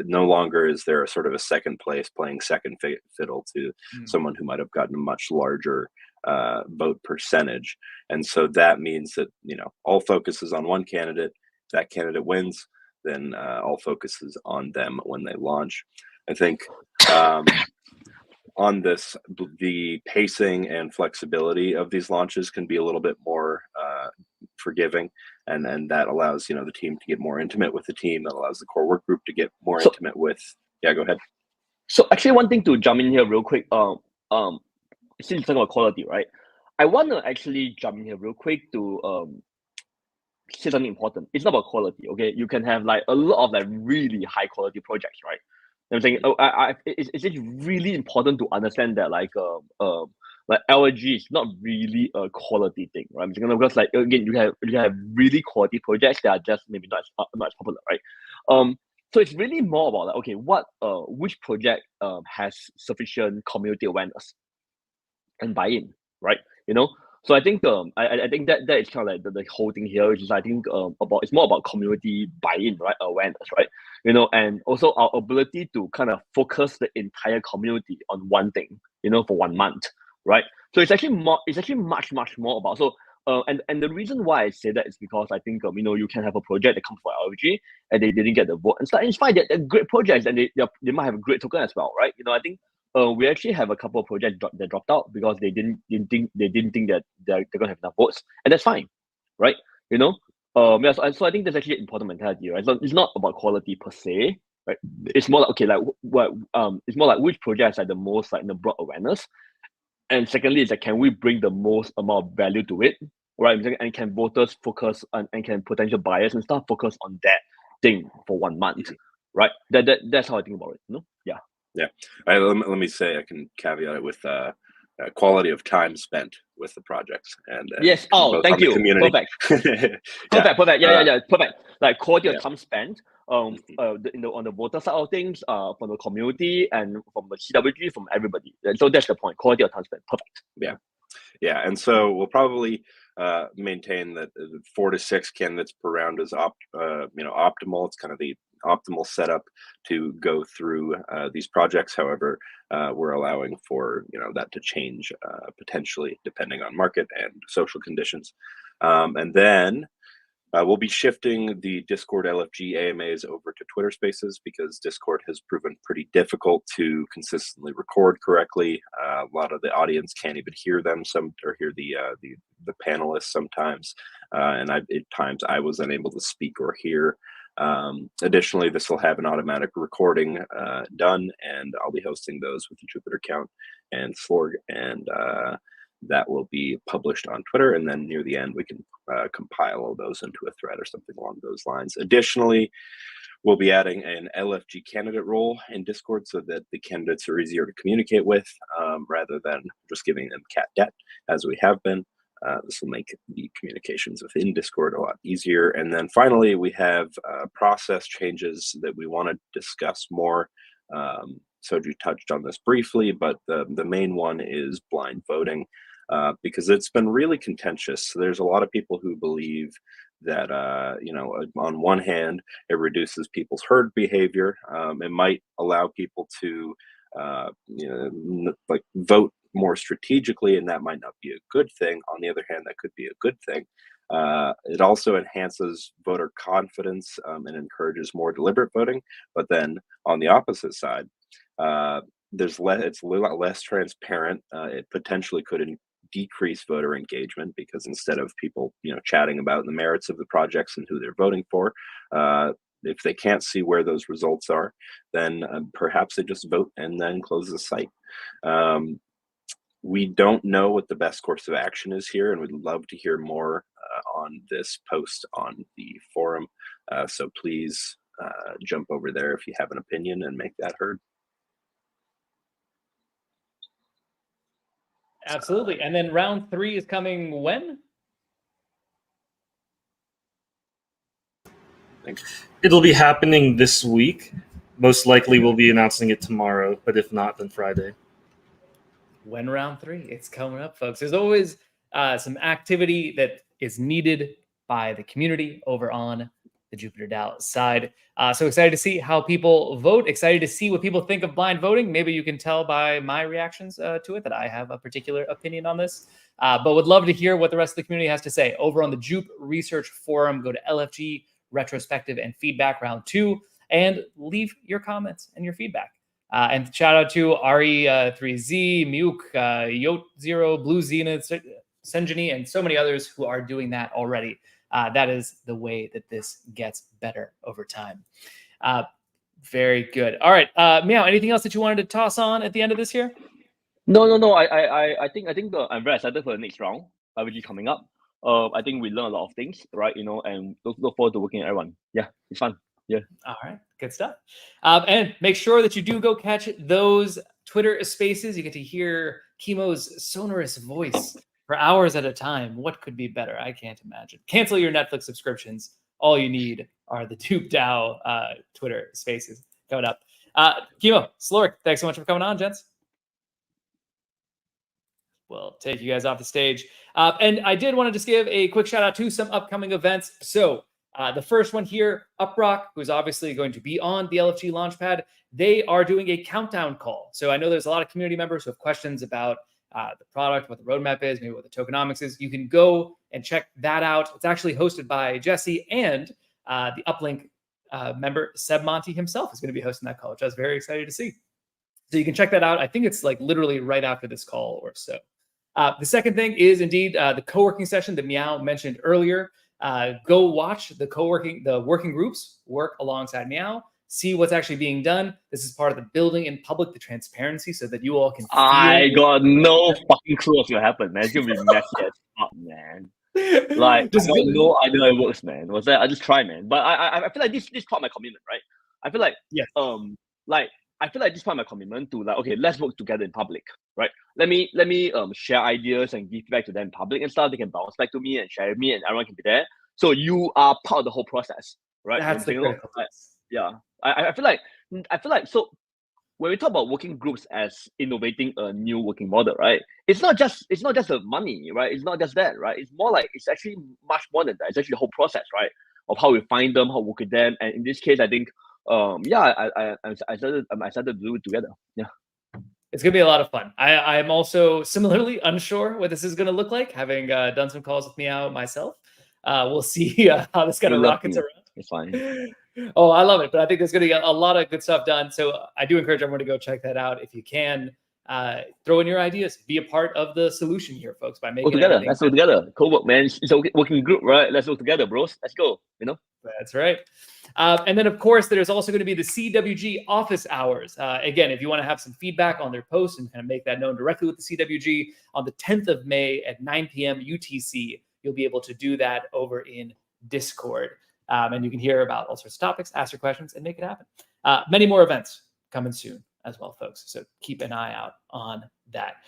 no longer is there a sort of a second place playing second fiddle to someone who might have gotten a much larger vote percentage. And so that means that, all focus is on one candidate. If that candidate wins, then all focus is on them when they launch. I think on this, the pacing and flexibility of these launches can be a little bit more forgiving, and that allows the team to get more intimate with the team. That allows the core work group to get more intimate with. Yeah, go ahead. So actually, one thing to jump in here real quick. Since talking about quality, right? I want to actually jump in here real quick to say something important. It's not about quality, okay? You can have like a lot of really high quality projects, right? I'm saying, it's really important to understand that like LFG is not really a quality thing, right? Because like again, you have really quality projects that are just maybe not as popular, right? So it's really more about like, okay, which project has sufficient community awareness and buy-in, right? So I think I think that is kind of like the whole thing here, which is I think it's more about community buy-in, right? Awareness, right? And also our ability to kind of focus the entire community on one thing, for 1 month, right? So it's actually much more about and the reason why I say that is because I think you can have a project that comes for LFG and they didn't get the vote, and it's fine. They're great projects and they might have a great token as well, right? I think we actually have a couple of projects that dropped out because they didn't think that they're gonna have enough votes, and that's fine, right? Yeah, so I think that's actually an important mentality, right? So it's not about quality per se, right? It's more like, okay, like what it's more like which projects are the most like the broad awareness, and secondly is like, can we bring the most amount of value to it, right? And can voters focus on, and can potential buyers and stuff focus on that thing for 1 month, right? That's how I think about it. Yeah. Yeah, let me say, I can caveat it with quality of time spent with the projects and yes. Oh, thank you. Community. Perfect. Yeah. Perfect. Yeah. Perfect. Like quality Yeah. of time spent. On the voter side of things, from the community and from the CWG, from everybody. And so that's the point. Quality of time spent. Perfect. Yeah, and so we'll probably maintain that 4 to 6 candidates per round is optimal. It's kind of the optimal setup to go through these projects. However, we're allowing for that to change potentially depending on market and social conditions, and then we'll be shifting the Discord LFG AMAs over to Twitter Spaces because Discord has proven pretty difficult to consistently record correctly. A lot of the audience can't even hear them, or hear the panelists sometimes, and at times I was unable to speak or hear. Additionally, this will have an automatic recording done, and I'll be hosting those with the Jupiter account and Slorg, and that will be published on Twitter, and then near the end we can compile all those into a thread or something along those lines. Additionally, we'll be adding an LFG candidate role in Discord so that the candidates are easier to communicate with, rather than just giving them catdet as we have been. This will make the communications within Discord a lot easier. And then finally, we have process changes that we want to discuss more. Soju touched on this briefly, but the main one is blind voting, because it's been really contentious. There's a lot of people who believe that, on one hand, it reduces people's herd behavior. It might allow people to, vote more strategically, and that might not be a good thing. On the other hand, that could be a good thing. It also enhances voter confidence and encourages more deliberate voting. But then on the opposite side, it's a lot less transparent. It potentially could decrease voter engagement because instead of people chatting about the merits of the projects and who they're voting for, if they can't see where those results are, then perhaps they just vote and then close the site. We don't know what the best course of action is here, and we'd love to hear more on this post on the forum. So please jump over there if you have an opinion and make that heard. Absolutely. And then round 3 is coming when? It'll be happening this week. Most likely we'll be announcing it tomorrow, but if not, then Friday. When round 3? It's coming up, folks. There's always some activity that is needed by the community over on the Jupiter DAO side. So excited to see how people vote. Excited to see what people think of blind voting. Maybe you can tell by my reactions to it that I have a particular opinion on this. But would love to hear what the rest of the community has to say. Over on the Jupe Research Forum, go to LFG Retrospective and Feedback Round 2 and leave your comments and your feedback. And shout out to RE3Z, Muke, Yote0, Blue Zenith, Senjini, and so many others who are doing that already. That is the way that this gets better over time. Very good. All right, Meow, anything else that you wanted to toss on at the end of this here? No. I think I'm very excited for the next round, which is coming up. I think we learn a lot of things, right? And look forward to working with everyone. Yeah, it's fun. Yeah. All right. Good stuff. And make sure that you do go catch those Twitter Spaces. You get to hear Chemo's sonorous voice for hours at a time. What could be better? I can't imagine. Cancel your Netflix subscriptions. All you need are the Tube DAO Twitter spaces coming up. Chemo, Sloric, thanks so much for coming on, gents. We'll take you guys off the stage. And I did want to just give a quick shout out to some upcoming events. So the first one here, Uprock, who's obviously going to be on the LFG Launchpad, they are doing a countdown call. So I know there's a lot of community members who have questions about the product, what the roadmap is, maybe what the tokenomics is. You can go and check that out. It's actually hosted by Jesse, and the Uplink member, Seb Monty himself, is going to be hosting that call, which I was very excited to see. So you can check that out. I think it's like literally right after this call or so. The second thing is indeed the co-working session that Meow mentioned earlier. Go watch the working groups work alongside Meow. See what's actually being done. This is part of the building in public, the transparency, so that you all can. I got no fucking clue what's gonna happen, man. It's gonna be messy as fuck, man. Like, Just I got no idea how it works, man. Was that I just try, man. But I feel like this part of my commitment, right? I feel like I feel like this part of my commitment to like, okay, let's work together in public, right? Let me share ideas and give back to them in public and stuff. They can bounce back to me and share with me, and everyone can be there. So you are part of the whole process, right? That's the critical. Yeah. I feel like so when we talk about working groups as innovating a new working model, right? It's not just the money, right? It's not just that, right? It's more like it's actually much more than that. It's actually the whole process, right? Of how we find them, how we work with them, and in this case, I think, I started to do it together. Yeah. It's gonna be a lot of fun. I'm also similarly unsure what this is gonna look like, having done some calls with Meow myself. We'll see how this kind of rockets around. It's fine. Oh, I love it. But I think there's going to get a lot of good stuff done. So I do encourage everyone to go check that out if you can. Throw in your ideas. Be a part of the solution here, folks, by making work together. Let's work together. Co-work, man. It's a working group, right? Let's work together, bros. Let's go. You know. That's right. And then, of course, there's also going to be the CWG office hours. Again, if you want to have some feedback on their posts and kind of make that known directly with the CWG on the 10th of May at 9 p.m. UTC, you'll be able to do that over in Discord. And you can hear about all sorts of topics, ask your questions, and make it happen. Many more events coming soon as well, folks. So keep an eye out on that.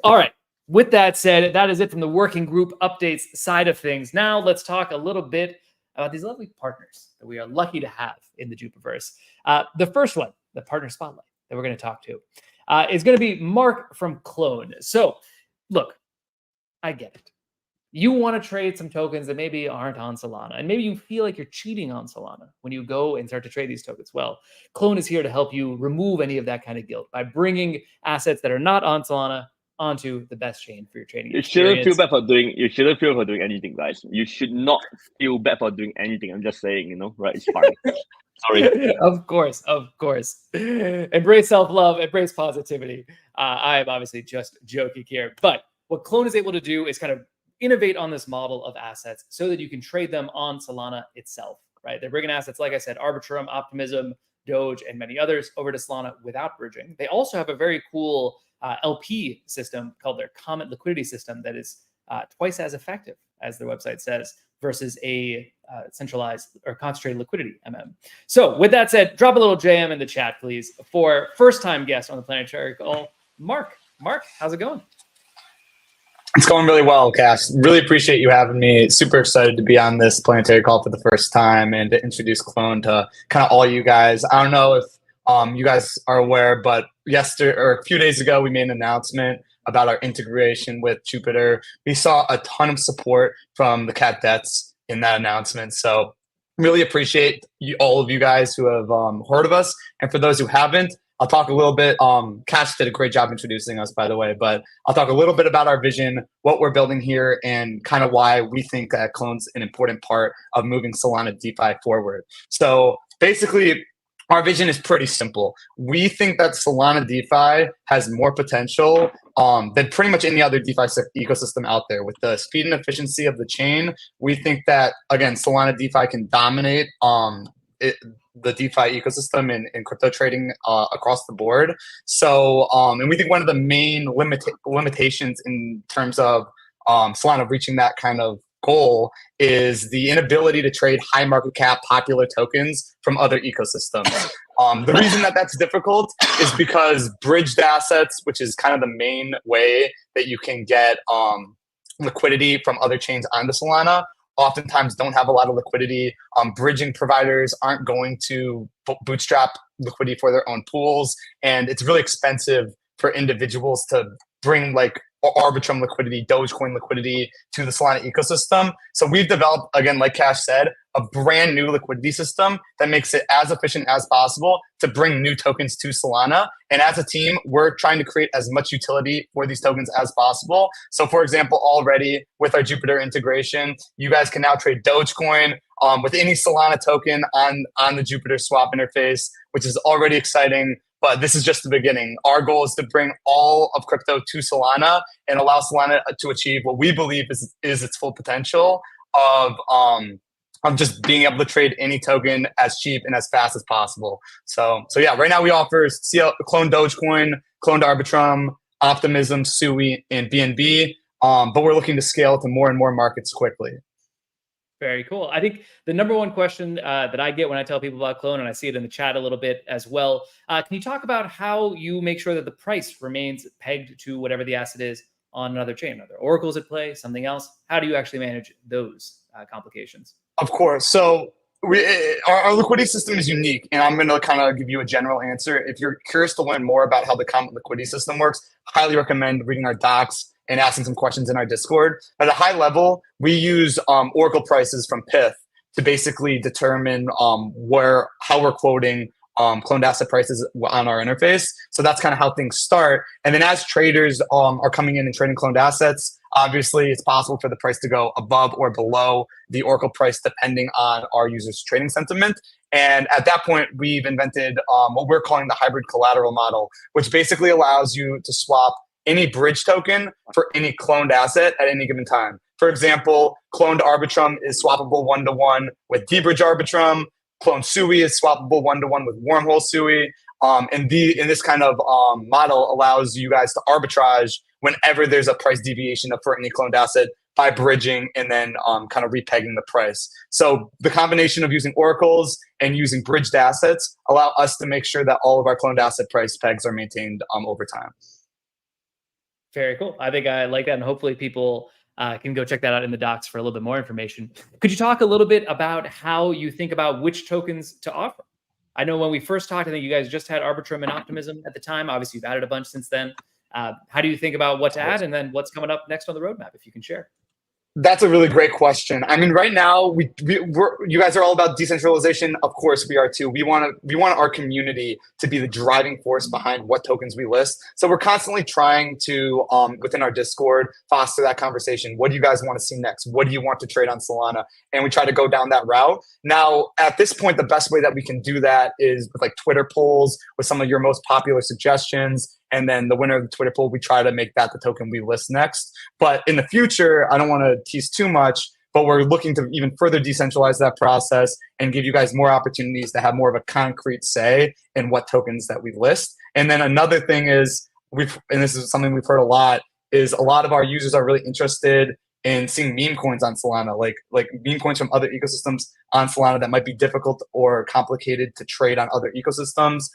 All right. With that said, that is it from the working group updates side of things. Now let's talk a little bit about these lovely partners that we are lucky to have in the Jupiverse. The first one, the partner spotlight that we're going to talk to, is going to be Mark from Clone. So look, I get it. You want to trade some tokens that maybe aren't on Solana, and maybe you feel like you're cheating on Solana when you go and start to trade these tokens. Well, Clone is here to help you remove any of that kind of guilt by bringing assets that are not on Solana onto the best chain for your trading experience. You shouldn't feel for doing anything, guys. You should not feel bad for doing anything. I'm just saying, right? It's fine. Sorry. Of course. Embrace self-love, embrace positivity. I am obviously just joking here, but what Clone is able to do is kind of innovate on this model of assets so that you can trade them on Solana itself, right? They're bringing assets, like I said, Arbitrum, Optimism, Doge, and many others over to Solana without bridging. They also have a very cool LP system called their Comet liquidity system that is twice as effective, as their website says, versus a centralized or concentrated liquidity MM. So with that said, drop a little JM in the chat, please, for first-time guest on the Planetary call, Mark. Mark, how's it going? It's going really well, Cass. Really appreciate you having me. Super excited to be on this Planetary call for the first time and to introduce Clone to kind of all you guys. I don't know if you guys are aware, but a few days ago, we made an announcement about our integration with Jupiter. We saw a ton of support from the catdets in that announcement. So really appreciate all of you guys who have heard of us. And for those who haven't, I'll talk a little bit. Cash did a great job introducing us, by the way, but I'll talk a little bit about our vision, what we're building here, and kind of why we think that Clone's an important part of moving Solana DeFi forward. So basically, our vision is pretty simple. We think that Solana DeFi has more potential than pretty much any other DeFi ecosystem out there. With the speed and efficiency of the chain, we think that, again, Solana DeFi can dominate the DeFi ecosystem in crypto trading across the board. So, and we think one of the main limitations in terms of Solana reaching that kind of goal is the inability to trade high market cap popular tokens from other ecosystems. The reason that that's difficult is because bridged assets, which is kind of the main way that you can get liquidity from other chains onto Solana, oftentimes don't have a lot of liquidity. Bridging providers aren't going to bootstrap liquidity for their own pools, and it's really expensive for individuals to bring like Arbitrum liquidity, Dogecoin liquidity to the Solana ecosystem. So we've developed, again, like Cash said, a brand new liquidity system that makes it as efficient as possible to bring new tokens to Solana. And as a team, we're trying to create as much utility for these tokens as possible. So for example, already with our Jupiter integration, you guys can now trade Dogecoin with any Solana token on the Jupiter swap interface, which is already exciting. But this is just the beginning. Our goal is to bring all of crypto to Solana and allow Solana to achieve what we believe is its full potential of just being able to trade any token as cheap and as fast as possible. So yeah, right now we offer clone Dogecoin, cloned Arbitrum, Optimism, Sui, and BNB. But we're looking to scale to more and more markets quickly. Very cool. I think the number one question that I get when I tell people about Clone, and I see it in the chat a little bit as well, can you talk about how you make sure that the price remains pegged to whatever the asset is on another chain? Are there oracles at play, something else? How do you actually manage those complications? Of course. So our liquidity system is unique, and I'm going to kind of give you a general answer. If you're curious to learn more about how the common liquidity system works, highly recommend reading our docs and asking some questions in our Discord. At a high level, we use oracle prices from Pyth to basically determine how we're quoting cloned asset prices on our interface. So that's kind of how things start. And then as traders are coming in and trading cloned assets, obviously it's possible for the price to go above or below the oracle price depending on our users' trading sentiment. And at that point, we've invented what we're calling the hybrid collateral model, which basically allows you to swap any bridge token for any cloned asset at any given time. For example, cloned Arbitrum is swappable 1-to-1 with dbridge Arbitrum. Cloned Sui is swappable 1-to-1 with wormhole Sui. And this kind of model allows you guys to arbitrage whenever there's a price deviation for any cloned asset by bridging and then kind of repegging the price. So the combination of using oracles and using bridged assets allow us to make sure that all of our cloned asset price pegs are maintained over time. Very cool. I think I like that, and hopefully people can go check that out in the docs for a little bit more information. Could you talk a little bit about how you think about which tokens to offer? I know when we first talked, I think you guys just had Arbitrum and Optimism at the time. Obviously, you've added a bunch since then. How do you think about what to add, and then what's coming up next on the roadmap, if you can share? That's a really great question. I mean, right now, you guys are all about decentralization. Of course, we are too. We want our community to be the driving force behind what tokens we list. So we're constantly trying to, within our Discord, foster that conversation. What do you guys want to see next? What do you want to trade on Solana? And we try to go down that route. Now, at this point, the best way that we can do that is with like Twitter polls with some of your most popular suggestions. And then the winner of the Twitter poll, we try to make that the token we list next. But in the future, I don't want to tease too much, but we're looking to even further decentralize that process and give you guys more opportunities to have more of a concrete say in what tokens that we list. And then another thing is, and this is something we've heard a lot, is a lot of our users are really interested in seeing meme coins on Solana, like meme coins from other ecosystems on Solana that might be difficult or complicated to trade on other ecosystems.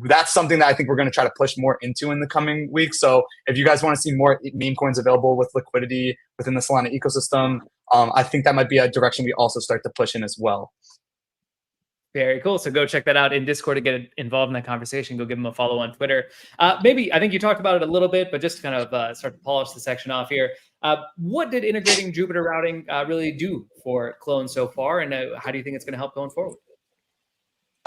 That's something that I think we're going to try to push more into in the coming weeks. So if you guys want to see more meme coins available with liquidity within the Solana ecosystem, I think that might be a direction we also start to push in as well. Very cool. So go check that out in Discord to get involved in that conversation. Go give them a follow on Twitter. Maybe, I think you talked about it a little bit, but just to kind of start to polish the section off here. What did integrating Jupiter routing really do for Clone so far? And how do you think it's going to help going forward?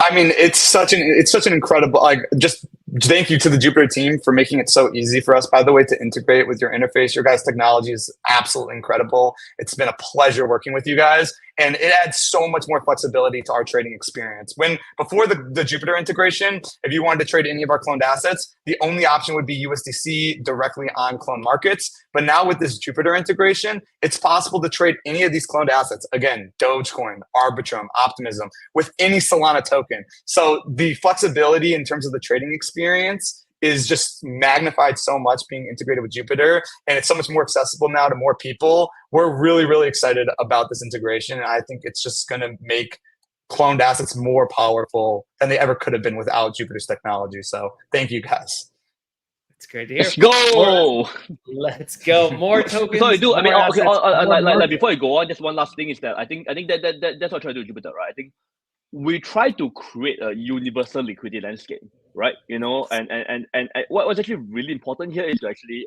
I mean, it's such an incredible, just thank you to the Jupiter team for making it so easy for us, by the way, to integrate with your interface. Your guys' technology is absolutely incredible. It's been a pleasure working with you guys, and it adds so much more flexibility to our trading experience. Before the Jupiter integration, if you wanted to trade any of our cloned assets, the only option would be USDC directly on clone markets. But now with this Jupiter integration, it's possible to trade any of these cloned assets. Again, Dogecoin, Arbitrum, Optimism, with any Solana token. So the flexibility in terms of the trading experience is just magnified so much being integrated with Jupiter, and it's so much more accessible now to more people. We're really, really excited about this integration, and I think it's just going to make cloned assets more powerful than they ever could have been without Jupiter's technology. So thank you guys. It's great to hear. Let's go. Let's go. More tokens. So I do. I mean, more okay. assets, more Like market. before I go on, just one last thing is that I think that's what I try to do with Jupiter, right? I think we try to create a universal liquidity landscape, right? You know, and what's actually really important here is to actually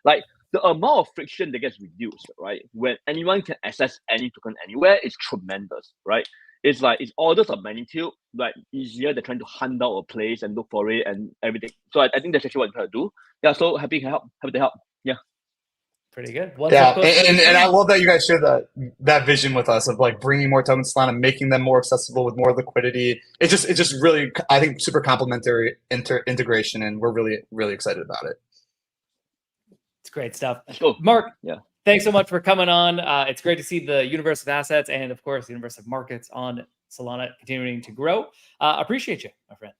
like the amount of friction that gets reduced, right? When anyone can access any token anywhere is tremendous, right? It's like it's orders of magnitude like easier than trying to hunt down a place and look for it and everything. So I think that's actually what I'm trying to do. Yeah, so happy to help. Yeah. Pretty good. Yeah, and I love that you guys share that vision with us of like bringing more tokens to Solana, making them more accessible with more liquidity. It's just really, I think, super complementary integration, and we're really, really excited about it. It's great stuff. Let's go. Mark, yeah. Thanks so much for coming on. It's great to see the universe of assets and, of course, the universe of markets on Solana continuing to grow. Appreciate you, my friend.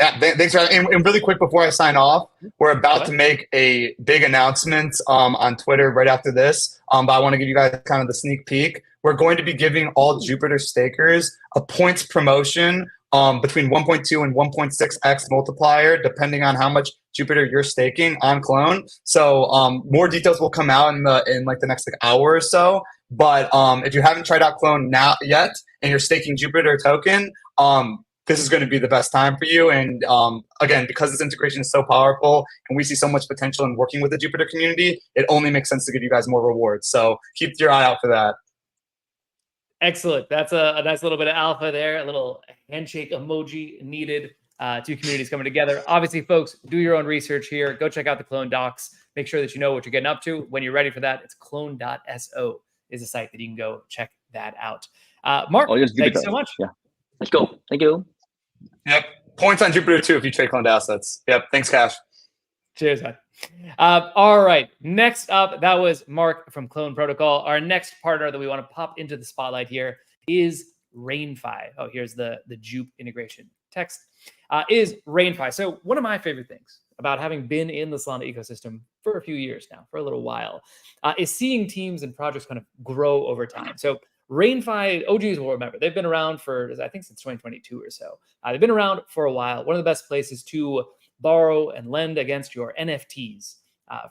Yeah, thanks, Ryan. And really quick before I sign off, we're about to make a big announcement on Twitter right after this. But I want to give you guys kind of the sneak peek. We're going to be giving all Jupiter stakers a points promotion between 1.2 and 1.6x multiplier, depending on how much Jupiter you're staking on Clone. So more details will come out in like the next hour or so. But if you haven't tried out Clone yet and you're staking Jupiter token, this is going to be the best time for you. And again, because this integration is so powerful and we see so much potential in working with the Jupiter community, it only makes sense to give you guys more rewards. So keep your eye out for that. Excellent. That's a nice little bit of alpha there, a little handshake emoji needed. Two communities coming together. Obviously, folks, do your own research here. Go check out the Clone docs. Make sure that you know what you're getting up to. When you're ready for that, it's clone.so is a site that you can go check that out. Mark, thank you so much. Yeah. Let's go. Thank you. Yep. Points on Jupiter too if you trade cloned assets. Yep. Thanks, Cash. Cheers, man. All right. Next up, that was Mark from Clone Protocol. Our next partner that we want to pop into the spotlight here is RainFi. Oh, here's the J.U.P integration text. Is RainFi. So one of my favorite things about having been in the Solana ecosystem for a few years now, for a little while, is seeing teams and projects kind of grow over time. So RainFi, OGs will remember, they've been around for, I think, since 2022 or so. They've been around for a while. One of the best places to borrow and lend against your NFTs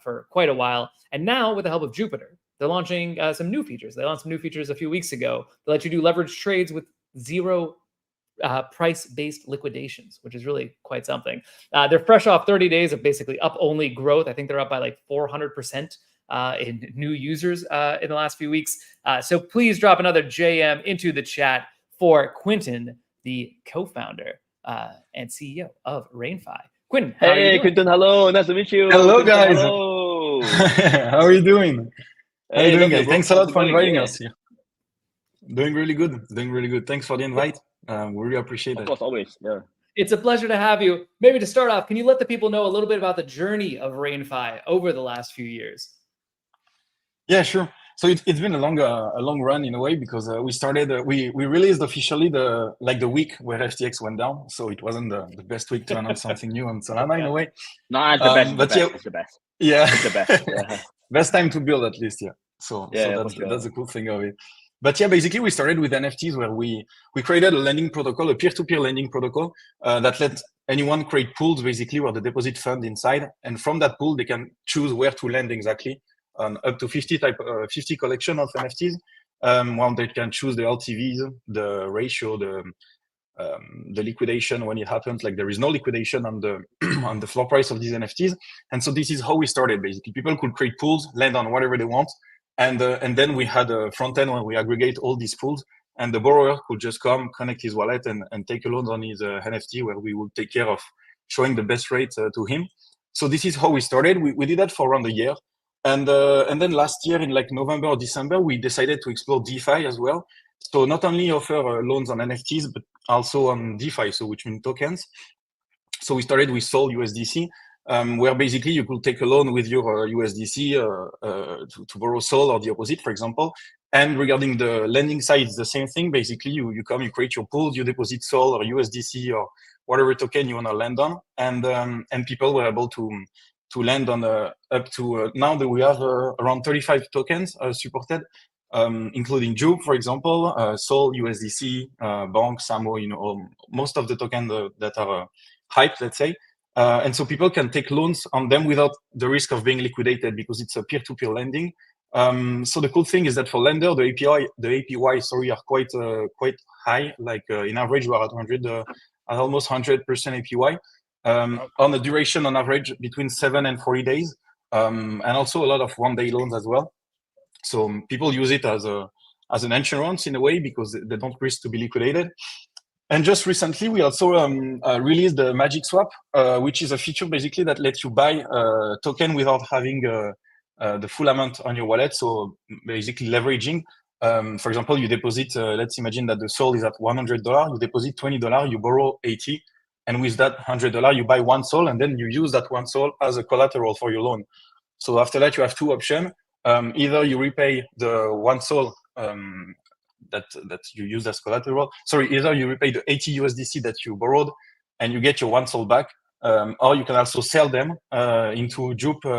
for quite a while. And now, with the help of Jupiter, they're launching some new features. They launched some new features a few weeks ago that let you do leverage trades with zero price-based liquidations, which is really quite something. They're fresh off 30 days of basically up-only growth. I think they're up by like 400% in new users in the last few weeks. So please drop another JM into the chat for Quinton, the co-founder and CEO of RainFi. Quinton, how are you doing? Quinton, hello. Nice to meet you. Hello, Quinton, guys. Hello. How are you doing? How are you doing, guys? Thanks a lot for inviting us. us here. Doing really good. Doing really good. Thanks for the invite. We really appreciate it. Of course, always. Yeah. It's a pleasure to have you. Maybe to start off, can you let the people know a little bit about the journey of RainFi over the last few years? Yeah, sure. So it's been a long run in a way because we started we released officially the week where FTX went down. So it wasn't the best week to announce something new on Solana in a way. No, it's the best. But it's the best. Yeah, It's the best. Yeah. best time to build at least. Yeah. So that's the cool thing of it. But yeah, basically we started with NFTs where we created a lending protocol, a peer-to-peer lending protocol that let anyone create pools basically where the deposit fund inside, and from that pool they can choose where to lend exactly. Up to 50 collection of NFTs. One they can choose the LTVs, the ratio, the liquidation when it happens. Like there is no liquidation on the on the floor price of these NFTs, and so this is how we started. Basically, people could create pools, lend on whatever they want, and then we had a front end where we aggregate all these pools, and the borrower could just come, connect his wallet, and take a loan on his NFT, where we would take care of showing the best rate to him. So this is how we started. We did that for around a year. And then last year in like November or December, we decided to explore DeFi as well. So not only offer loans on NFTs, but also on DeFi, so which means tokens. So we started with Sol USDC, where basically you could take a loan with your USDC to borrow Sol or the opposite, for example. And regarding the lending side, it's the same thing. Basically, you come, you create your pools, you deposit Sol or USDC whatever token you want to land on, and people were able to land on up to now that we have around 35 tokens supported, including J.U.P, for example, Sol, USDC, Bank, Samo, most of the tokens that are hyped, let's say. And so people can take loans on them without the risk of being liquidated because it's a peer-to-peer lending. So the cool thing is that for lender, the APY, are quite high. Like in average, we are at almost 100% APY. On the duration, on average, between 7 and 40 days, and also a lot of one-day loans as well. So people use it as an insurance in a way because they don't risk to be liquidated. And just recently, we also released the Magic Swap, which is a feature basically that lets you buy a token without having the full amount on your wallet. So basically leveraging. For example, you deposit, let's imagine that the Sol is at $100. You deposit $20, you borrow 80. And with that $100, you buy one Sol, and then you use that one Sol as a collateral for your loan. So after that, you have two options. Either you repay the one Sol that you use as collateral. Sorry, either you repay the 80 USDC that you borrowed and you get your one Sol back, or you can also sell them into J.U.P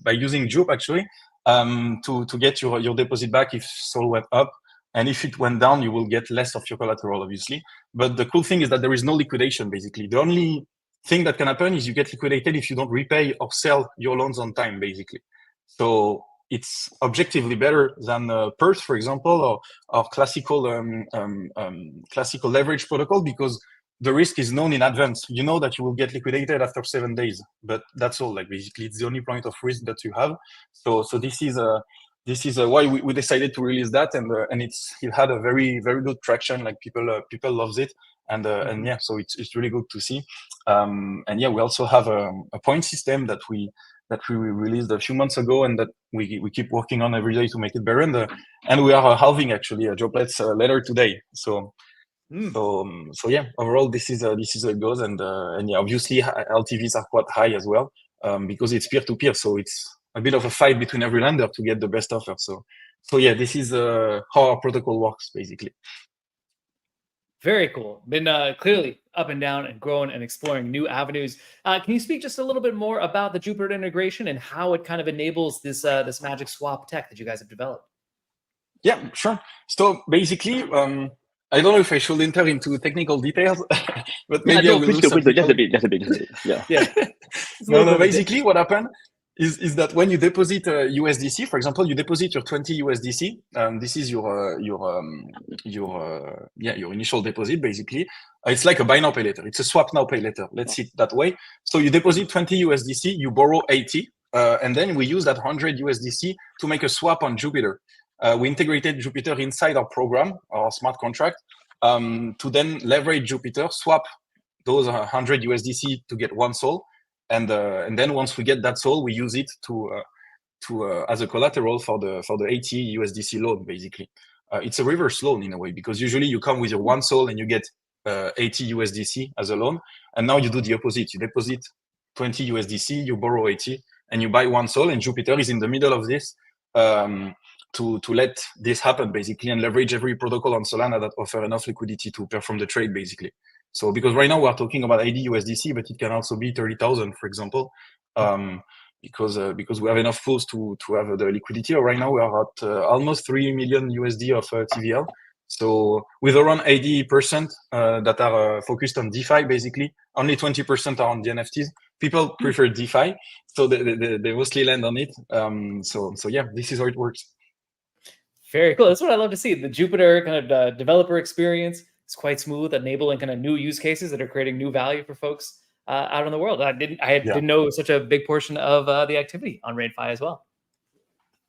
by using J.U.P actually to get your deposit back if Sol went up. And if it went down, you will get less of your collateral, obviously. But the cool thing is that there is no liquidation, basically. The only thing that can happen is you get liquidated if you don't repay or sell your loans on time, basically. So it's objectively better than PERS, for example, or classical leverage protocol, because the risk is known in advance. You know that you will get liquidated after 7 days, but that's all. Like basically, it's the only point of risk that you have. So this is why we decided to release that, and it had a very good traction. Like people loves it, and yeah, so it's really good to see. And yeah, we also have a point system that we released a few months ago, and that we keep working on every day to make it better. And we are halving actually droplets later today. So yeah, overall this is how it goes, and yeah, obviously LTVs are quite high as well because it's peer to peer, so it's a bit of a fight between every lender to get the best offer. So yeah, this is how our protocol works basically. Very cool. Been clearly up and down and growing and exploring new avenues. Can you speak just a little bit more about the Jupiter integration and how it kind of enables this Magic Swap tech that you guys have developed? Yeah, sure. So basically, I don't know if I should enter into technical details, but maybe I will do something. Just a bit. Yeah. No. Basically, what happened is that when you deposit USDC, for example, you deposit your 20 USDC. This is your initial deposit. Basically, it's like a buy now pay later. It's a swap now pay later. Let's see it that way. So you deposit 20 USDC, you borrow 80, and then we use that 100 USDC to make a swap on Jupiter. We integrated Jupiter inside our program, our smart contract, to then leverage Jupiter, swap those 100 USDC to get one Sol. And then once we get that Sol, we use it to as a collateral for the 80 USDC loan. Basically, it's a reverse loan in a way, because usually you come with your one Sol and you get 80 USDC as a loan, and now you do the opposite. You deposit 20 USDC, you borrow 80, and you buy one Sol. And Jupiter is in the middle of this to let this happen basically, and leverage every protocol on Solana that offer enough liquidity to perform the trade basically. So because right now we are talking about 80 USDC, but it can also be 30,000, for example, because we have enough pools to have the liquidity. Right now we are at almost 3 million USD of TVL. So with around 80% that are focused on DeFi, basically, only 20% are on the NFTs. People prefer DeFi, so they mostly land on it. So yeah, this is how it works. Very cool. That's what I love to see. The Jupiter kind of developer experience is quite smooth, enabling kind of new use cases that are creating new value for folks out in the world. I didn't know such a big portion of the activity on RainFi as well.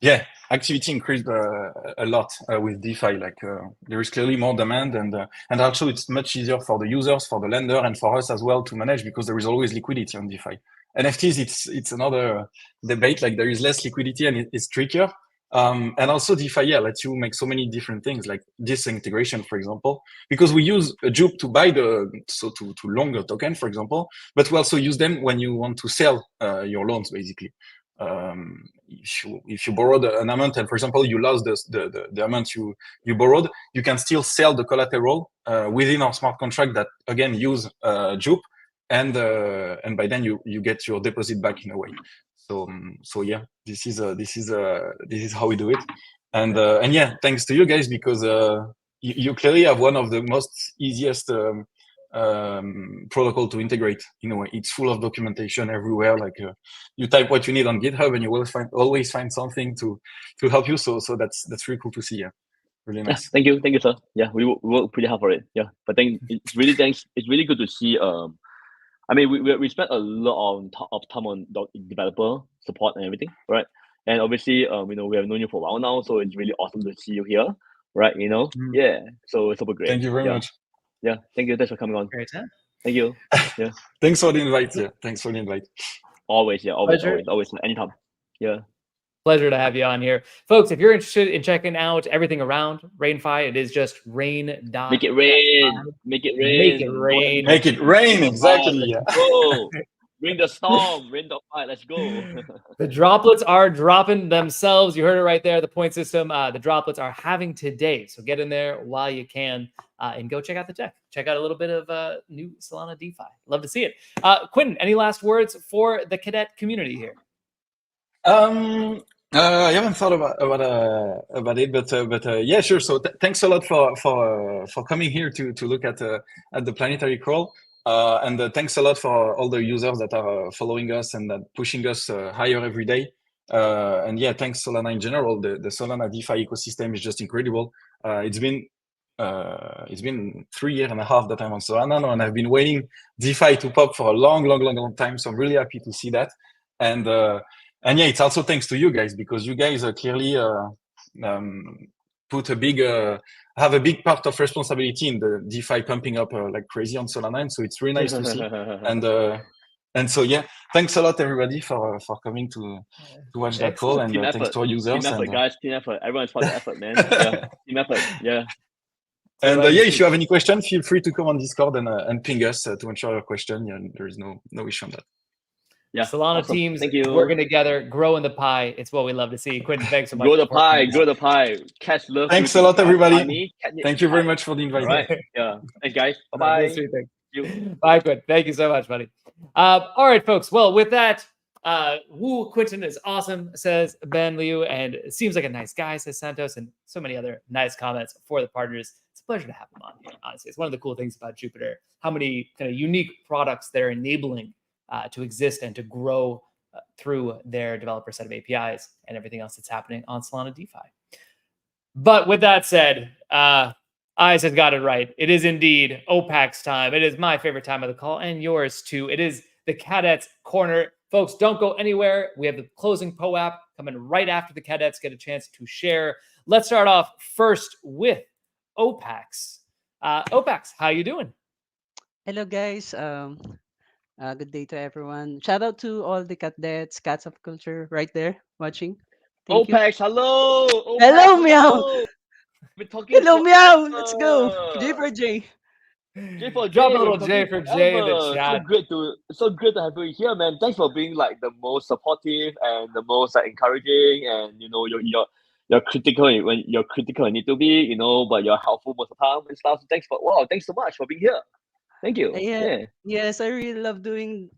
Yeah, activity increased a lot with DeFi. Like there is clearly more demand, and also it's much easier for the users, for the lender, and for us as well to manage, because there is always liquidity on DeFi. NFTs, it's another debate. Like there is less liquidity and it's trickier. And also DeFi, lets you make so many different things, like this integration, for example, because we use a J.U.P to buy to long a token, for example, but we also use them when you want to sell your loans, basically. if you borrowed an amount and, for example, you lost the amount you borrowed, you can still sell the collateral within our smart contract that again use J.U.P, and by then you get your deposit back in a way. So yeah, this is how we do it, and yeah, thanks to you guys, because you clearly have one of the most easiest protocol to integrate in a way. It's full of documentation everywhere. Like you type what you need on GitHub, and you will always find something to help you. So that's really cool to see. Yeah, really nice. Thank you, sir. Yeah, we work pretty hard for it. Yeah, but it's really good to see. I mean, we spent a lot of time on developer support and everything, right? And obviously, we have known you for a while now, so it's really awesome to see you here, right? Yeah. So it's super great. Thank you very much. Yeah, thank you. Thanks for coming on. Great time. Thank you. Yeah. Thanks for the invite. Yeah, thanks for the invite. Always, yeah, always, anytime. Yeah. Pleasure to have you on here. Folks, if you're interested in checking out everything around Rainfi, it is just rain. Make it rain. Make it rain. Make it rain. Make it rain. Exactly. Yeah. Go. Bring the storm. Rain the fire. Let's go. The droplets are dropping themselves. You heard it right there. The point system. The droplets are having today. So get in there while you can and go check out the tech. Check out a little bit of new Solana DeFi. Love to see it. Quentin, any last words for the cadet community here? I haven't thought about it, but yeah, sure. So thanks a lot for coming here to look at the planetary crawl, and thanks a lot for all the users that are following us and that pushing us higher every day. And yeah, thanks Solana in general. The Solana DeFi ecosystem is just incredible. It's been 3.5 years that I'm on Solana now, and I've been waiting DeFi to pop for a long time. So I'm really happy to see that. And yeah, it's also thanks to you guys, because you guys clearly have a big part of responsibility in the DeFi pumping up like crazy on Solana, and so it's really nice to see. And so yeah, thanks a lot everybody for coming to watch that call, and thanks to our users. Team effort, guys. Team effort. Everyone's part of the effort, man. Yeah. Team effort. Yeah. And yeah, if you have any questions, feel free to come on Discord and ping us to ensure your question. Yeah, there is no issue on that. Yeah, Solana teams working together, growing the pie. It's what we love to see. Quentin, thanks so much. Grow the pie. Catch love. Thanks a lot, everybody. Thank you very much for the invite. All right. Yeah. Thanks, guys. Bye-bye. Bye, Quentin. Thank you so much, buddy. All right, folks. Well, with that, Quentin is awesome, says Ben Liu, and it seems like a nice guy, says Santos, and so many other nice comments for the partners. It's a pleasure to have him on here, honestly. It's one of the cool things about Jupiter, how many kind of unique products they're enabling to exist and to grow through their developer set of APIs and everything else that's happening on Solana DeFi. But with that said, Eyes has got it right. It is indeed OPAC's time. It is my favorite time of the call, and yours too. It is the Cadets Corner. Folks, don't go anywhere. We have the closing POAP coming right after the Cadets get a chance to share. Let's start off first with OPAC's. OPAC's, how you doing? Hello, guys. Good day to everyone. Shout out to all the cadets, cats of culture right there watching. OPAC, hello. OPAC, hello, Meow. Hello, Meow. Let's go. J for J. J for J. Drop a little J for J in the chat. So great to have you here, man. Thanks for being like the most supportive and the most encouraging, and you're critical when you're critical and need to be, but you're helpful most of the time and stuff. So thanks so much for being here. Thank you. Yeah. Yes, I really love doing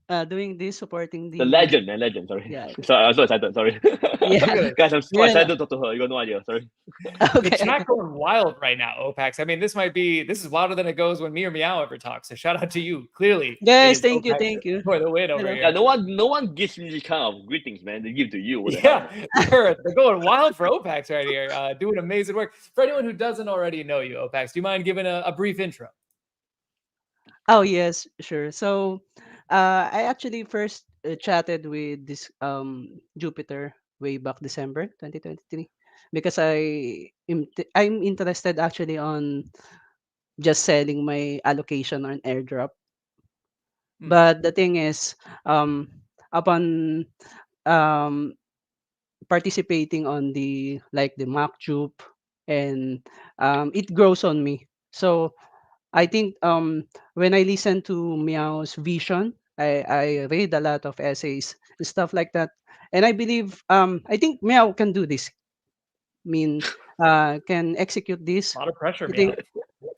this, supporting the legend. Sorry. Yeah. Sorry, I'm so excited. Sorry. Yeah. Guys, I'm so excited to talk to her. You got no idea. Sorry. Okay. The chat going wild right now, OPAC's. I mean, this is wilder than it goes when me or Meow ever talk. So shout out to you. Clearly. Guys, thank you. For the win over here. Yeah, no one gives me these kind of greetings, man. They give to you. Yeah, they're going wild for OPAC's right here. Doing amazing work. For anyone who doesn't already know you, OPAC's, do you mind giving a brief intro? Oh yes, sure. So, I actually first chatted with this Jupiter way back December 2023 because I'm interested actually on just selling my allocation on airdrop. But the thing is, upon participating on the mock Jupe, and it grows on me. So I think when I listen to Meow's vision, I read a lot of essays and stuff like that. And I believe I think Meow can do this. I mean, can execute this. A lot of pressure, I Meow. think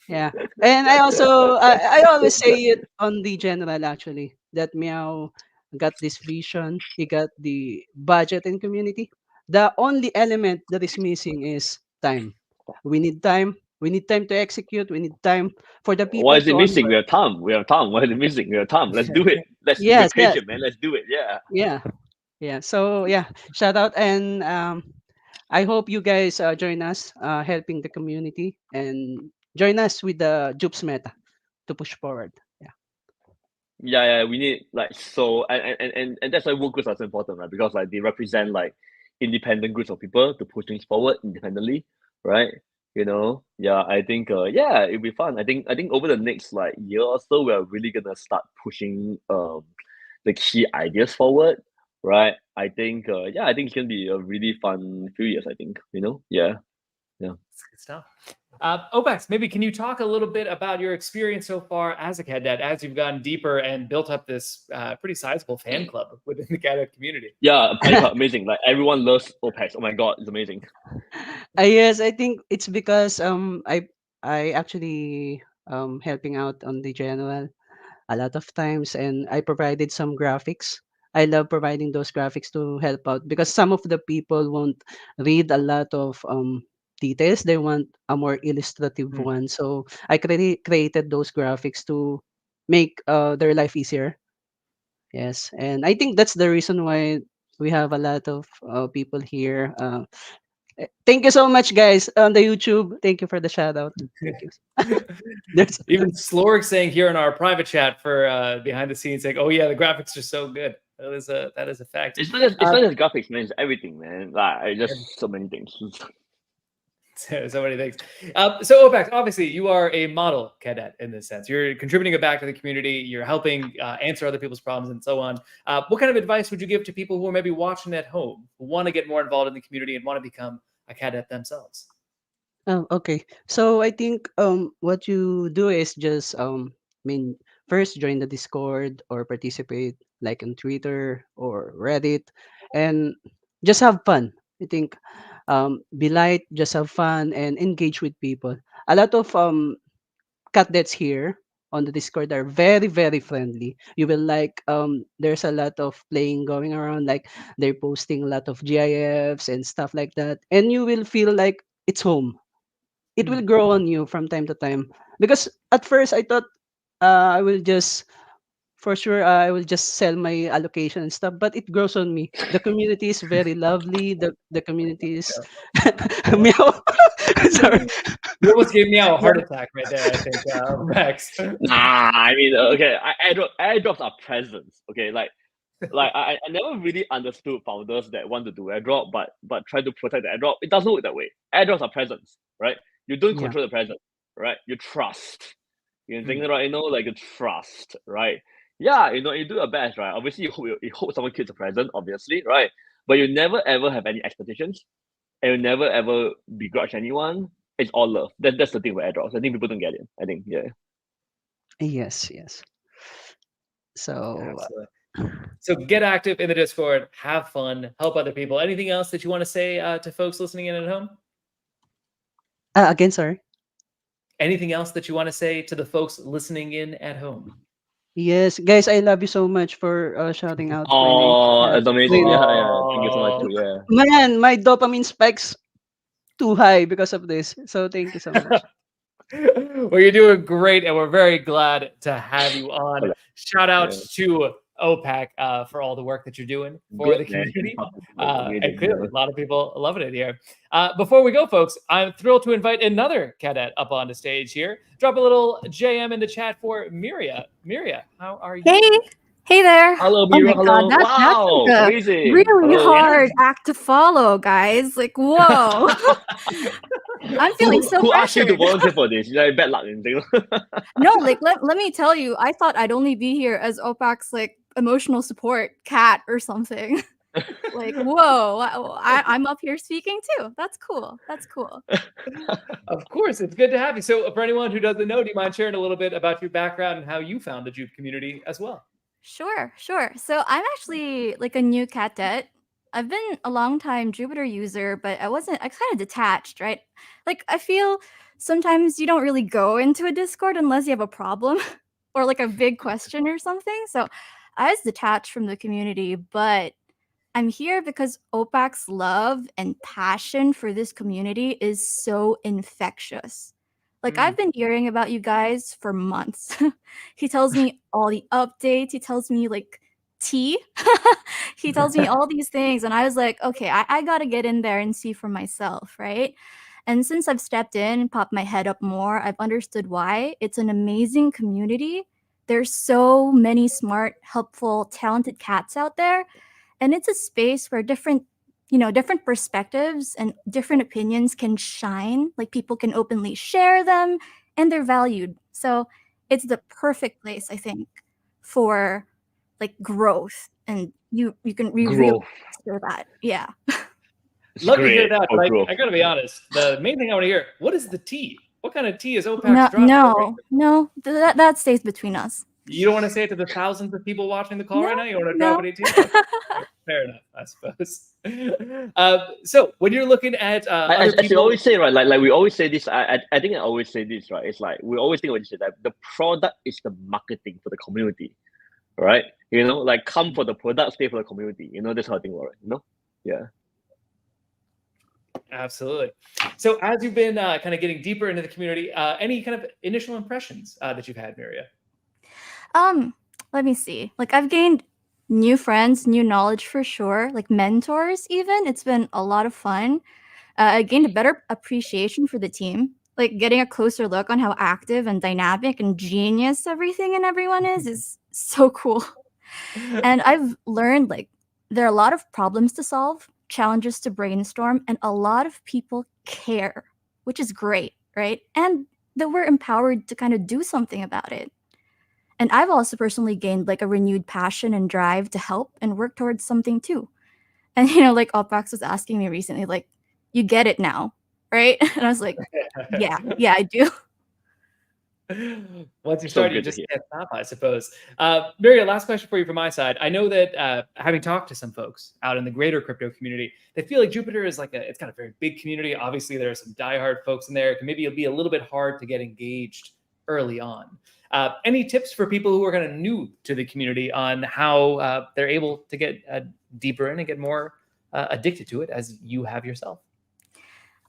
yeah. And I also I always say it on the general actually that Meow got this vision. He got the budget and community. The only element that is missing is time. We need time. We need time to execute. We need time for the Why people is it to missing? We onboard. have Tom. We have Tom. Why is it missing? We have Tom. Let's do it. We're Yes, yes, patient, man. Let's do it. Yeah. yeah, yeah. So yeah, shout out and I hope you guys join us helping the community and join us with the Jupes meta to push forward. Yeah. Yeah, we need like so and that's why work groups are so important, right? Because like they represent like independent groups of people to push things forward independently, right? Yeah, I think yeah, it'll be fun. I think over the next like year or so, we're really gonna start pushing the key ideas forward, right? I think yeah, I think it's gonna be a really fun few years, I think, yeah. That's good stuff. Opex, maybe can you talk a little bit about your experience so far as a cadet, as you've gone deeper and built up this pretty sizable fan club within the cadet community? Yeah, amazing. Like everyone loves OPEX. Oh my god, it's amazing. Yes, I think it's because I actually helping out on the general a lot of times and I provided some graphics. I love providing those graphics to help out because some of the people won't read a lot of details. They want a more illustrative Mm. one. So I created those graphics to make their life easier. Yes, and I think that's the reason why we have a lot of people here. Thank you so much, guys, on the YouTube. Thank you for the shout out. Thank you. There's Even Slorg saying here in our private chat for behind the scenes, like, "Oh yeah, the graphics are so good." That is a fact. It's not just graphics, man. It's everything, man. Like just so many things. So many things. So Opex, obviously you are a model cadet in this sense. You're contributing back to the community. You're helping answer other people's problems and so on. What kind of advice would you give to people who are maybe watching at home, who want to get more involved in the community and want to become a cadet themselves? Oh, okay. So I think what you do is just I mean first join the Discord or participate like on Twitter or Reddit and just have fun. I think be light, just have fun and engage with people. A lot of catdets here on the Discord are very very friendly. You will like there's a lot of playing going around like they're posting a lot of GIFs and stuff like that and you will feel like it's home. It will grow on you from time to time because at first I thought I will just for sure I will just sell my allocation and stuff but it grows on me. The community is very lovely. The community is meow. Sorry. You almost gave me a heart attack right there, I think, Rex. Nah, I mean, okay, airdrops are presents. Okay, like I never really understood founders that want to do airdrop, but try to protect the airdrop. It doesn't work that way. Airdrops are presents, right? You don't Yeah. control the present, right? You trust. You think right? Like you trust, right? Yeah, you do your best, right? Obviously, you hope someone keeps a present, obviously, right? But you never ever have any expectations, and you never ever begrudge anyone. It's all love. That's the thing with airdrops. I think people don't get it. I think, yeah. Yes, yes. So Absolutely. So get active in the Discord, have fun, help other people. Anything else that you want to say to folks listening in at home? again, sorry. Anything else that you want to say to the folks listening in at home? Yes, guys, I love you so much for shouting out my name. Oh, Yeah, it's amazing. really. Yeah. Thank you so much too. Yeah. Man, my dopamine spikes too high because of this. So thank you so much. Well, you're doing great, and we're very glad to have you on. Okay. Shout out Yeah. to OPAC for all the work that you're doing for Good, the man. community. Amazing, And clearly, yeah. a lot of people loving it here. Before we go, folks, I'm thrilled to invite another cadet up on the stage here. Drop a little JM in the chat for Miria. Miria, how are you? Hey there. Hello, Oh my Mira. Hello. God, that's Wow, like a amazing. really Hello. hard act to follow, guys. Like, whoa. I'm feeling so Who asked you to pressured. volunteer for this? Like bad luck and things. No, like let me tell you, I thought I'd only be here as OPAC's like emotional support cat or something. Like, whoa, I'm up here speaking too. That's cool. That's cool. Of course, it's good to have you. So, for anyone who doesn't know, do you mind sharing a little bit about your background and how you found the J.U.P community as well? Sure, sure. So I'm actually like a new cadet. I've been a long time Jupiter user, but I kind of detached, right? Like I feel sometimes you don't really go into a Discord unless you have a problem or like a big question or something. So I was detached from the community, but I'm here because OPAC's love and passion for this community is so infectious. Like I've been hearing about you guys for months. He tells me all the updates. He tells me like tea. He tells me all these things. And I was like, okay, I got to get in there and see for myself, right? And since I've stepped in and popped my head up more, I've understood why. It's an amazing community. There's so many smart, helpful, talented cats out there. And it's a space where different perspectives and different opinions can shine. Like people can openly share them and they're valued. So it's the perfect place, I think, for like growth. And you can really Growth. foster that. Yeah. It's Love to hear great that, for but growth. I gotta be honest. The main thing I want to hear: what is the tea? What kind of tea is OPAC's No, dropping? no, that stays between us. You don't want to say it to the thousands of people watching the call right now? You don't want to drop No. any tea? Okay. Fair enough, I suppose. So when you're looking at other As you people, always say, right? Like we always say this. I think I always say this, right? It's like we always think about this, that the product is the marketing for the community, right? You know, like come for the product, stay for the community. You know, that's how I think about it. You know, yeah. absolutely. So as you've been kind of getting deeper into the community, any kind of initial impressions that you've had, Miria? Let me see. Like I've gained new friends, new knowledge for sure, like mentors even. It's been a lot of fun. I gained a better appreciation for the team, like getting a closer look on how active and dynamic and genius everything and everyone is so cool. And I've learned like there are a lot of problems to solve, challenges to brainstorm, and a lot of people care, which is great, right? And that we're empowered to kind of do something about it. And I've also personally gained like a renewed passion and drive to help and work towards something too. And like Opax was asking me recently, like, you get it now, right? And I was like, yeah, I do. Once you So start, you good to just hear. can't stop, I suppose. Miria, last question for you from my side. I know that having talked to some folks out in the greater crypto community, they feel like Jupiter is it's got a very big community. Obviously, there are some diehard folks in there. It can maybe be a little bit hard to get engaged early on. Any tips for people who are kind of new to the community on how they're able to get deeper in and get more addicted to it as you have yourself?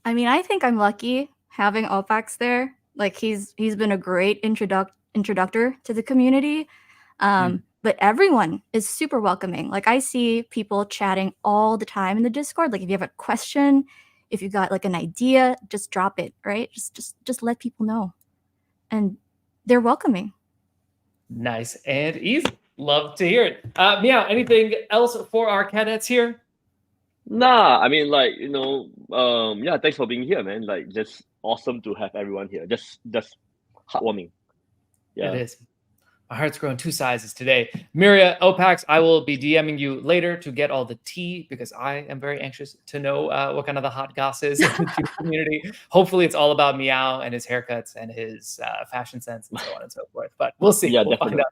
I mean, I think I'm lucky having Opax there. Like he's been a great introductor to the community. But everyone is super welcoming. Like I see people chatting all the time in the Discord. Like if you have a question, if you got like an idea, just drop it, right? Just let people know. And they're welcoming. Nice and easy. Love to hear it. Meow, anything else for our cadets here? Nah, I mean, like, yeah, thanks for being here, man. Like, just awesome to have everyone here. Just heartwarming. Yeah. It is. My heart's grown 2 sizes today. Miria, Opax, I will be DMing you later to get all the tea because I am very anxious to know what kind of the hot goss is in the community. Hopefully, it's all about Meow and his haircuts and his fashion sense and so on and so forth. But we'll see. Yeah, we'll find out.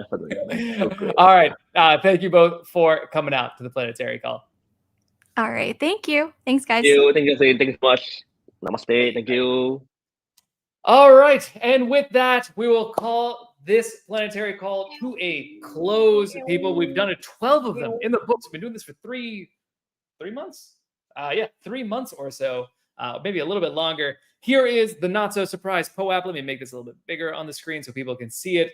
definitely. All right. Thank you both for coming out to the Planetary call. All right. Thank you. Thanks, guys. Thank you. Thank you so much. Namaste. Thank you. All right. And with that, we will call this planetary call to a close, people. We've done 12 of them in the books. We've been doing this for three months. 3 months or so, maybe a little bit longer. Here is the not so surprised POAP. Let me make this a little bit bigger on the screen so people can see it.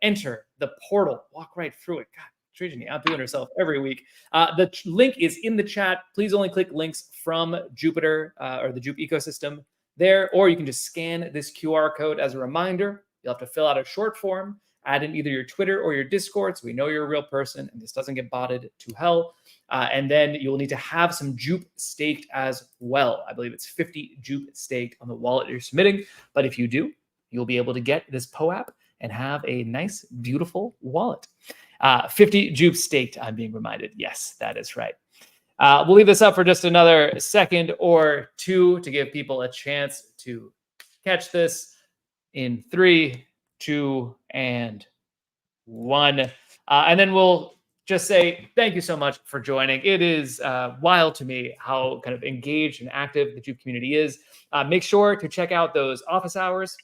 Enter the portal, walk right through it. God, Trijani outdoing herself every week. The link is in the chat. Please only click links from Jupiter or the J.U.P ecosystem there, or you can just scan this QR code as a reminder. You'll have to fill out a short form, add in either your Twitter or your Discord so we know you're a real person and this doesn't get botted to hell. And then you'll need to have some J.U.P staked as well. I believe it's 50 J.U.P staked on the wallet you're submitting. But if you do, you'll be able to get this POAP and have a nice, beautiful wallet. 50 J.U.P staked, I'm being reminded. Yes, that is right. We'll leave this up for just another second or two to give people a chance to catch this in 3, 2, and 1. And then we'll just say thank you so much for joining. It is wild to me how kind of engaged and active the J.U.P community is. Make sure to check out those office hours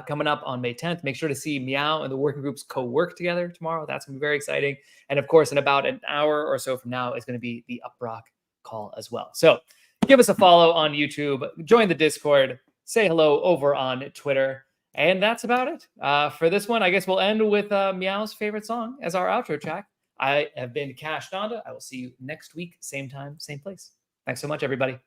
coming up on May 10th. Make sure to see Meow and the working groups co-work together tomorrow. That's going to be very exciting. And of course, in about an hour or so from now is going to be the Uprock call as well. So give us a follow on YouTube, join the Discord, say hello over on Twitter. And that's about it. For this one, I guess we'll end with Meow's favorite song as our outro track. I have been Cash Donda. I will see you next week, same time, same place. Thanks so much, everybody.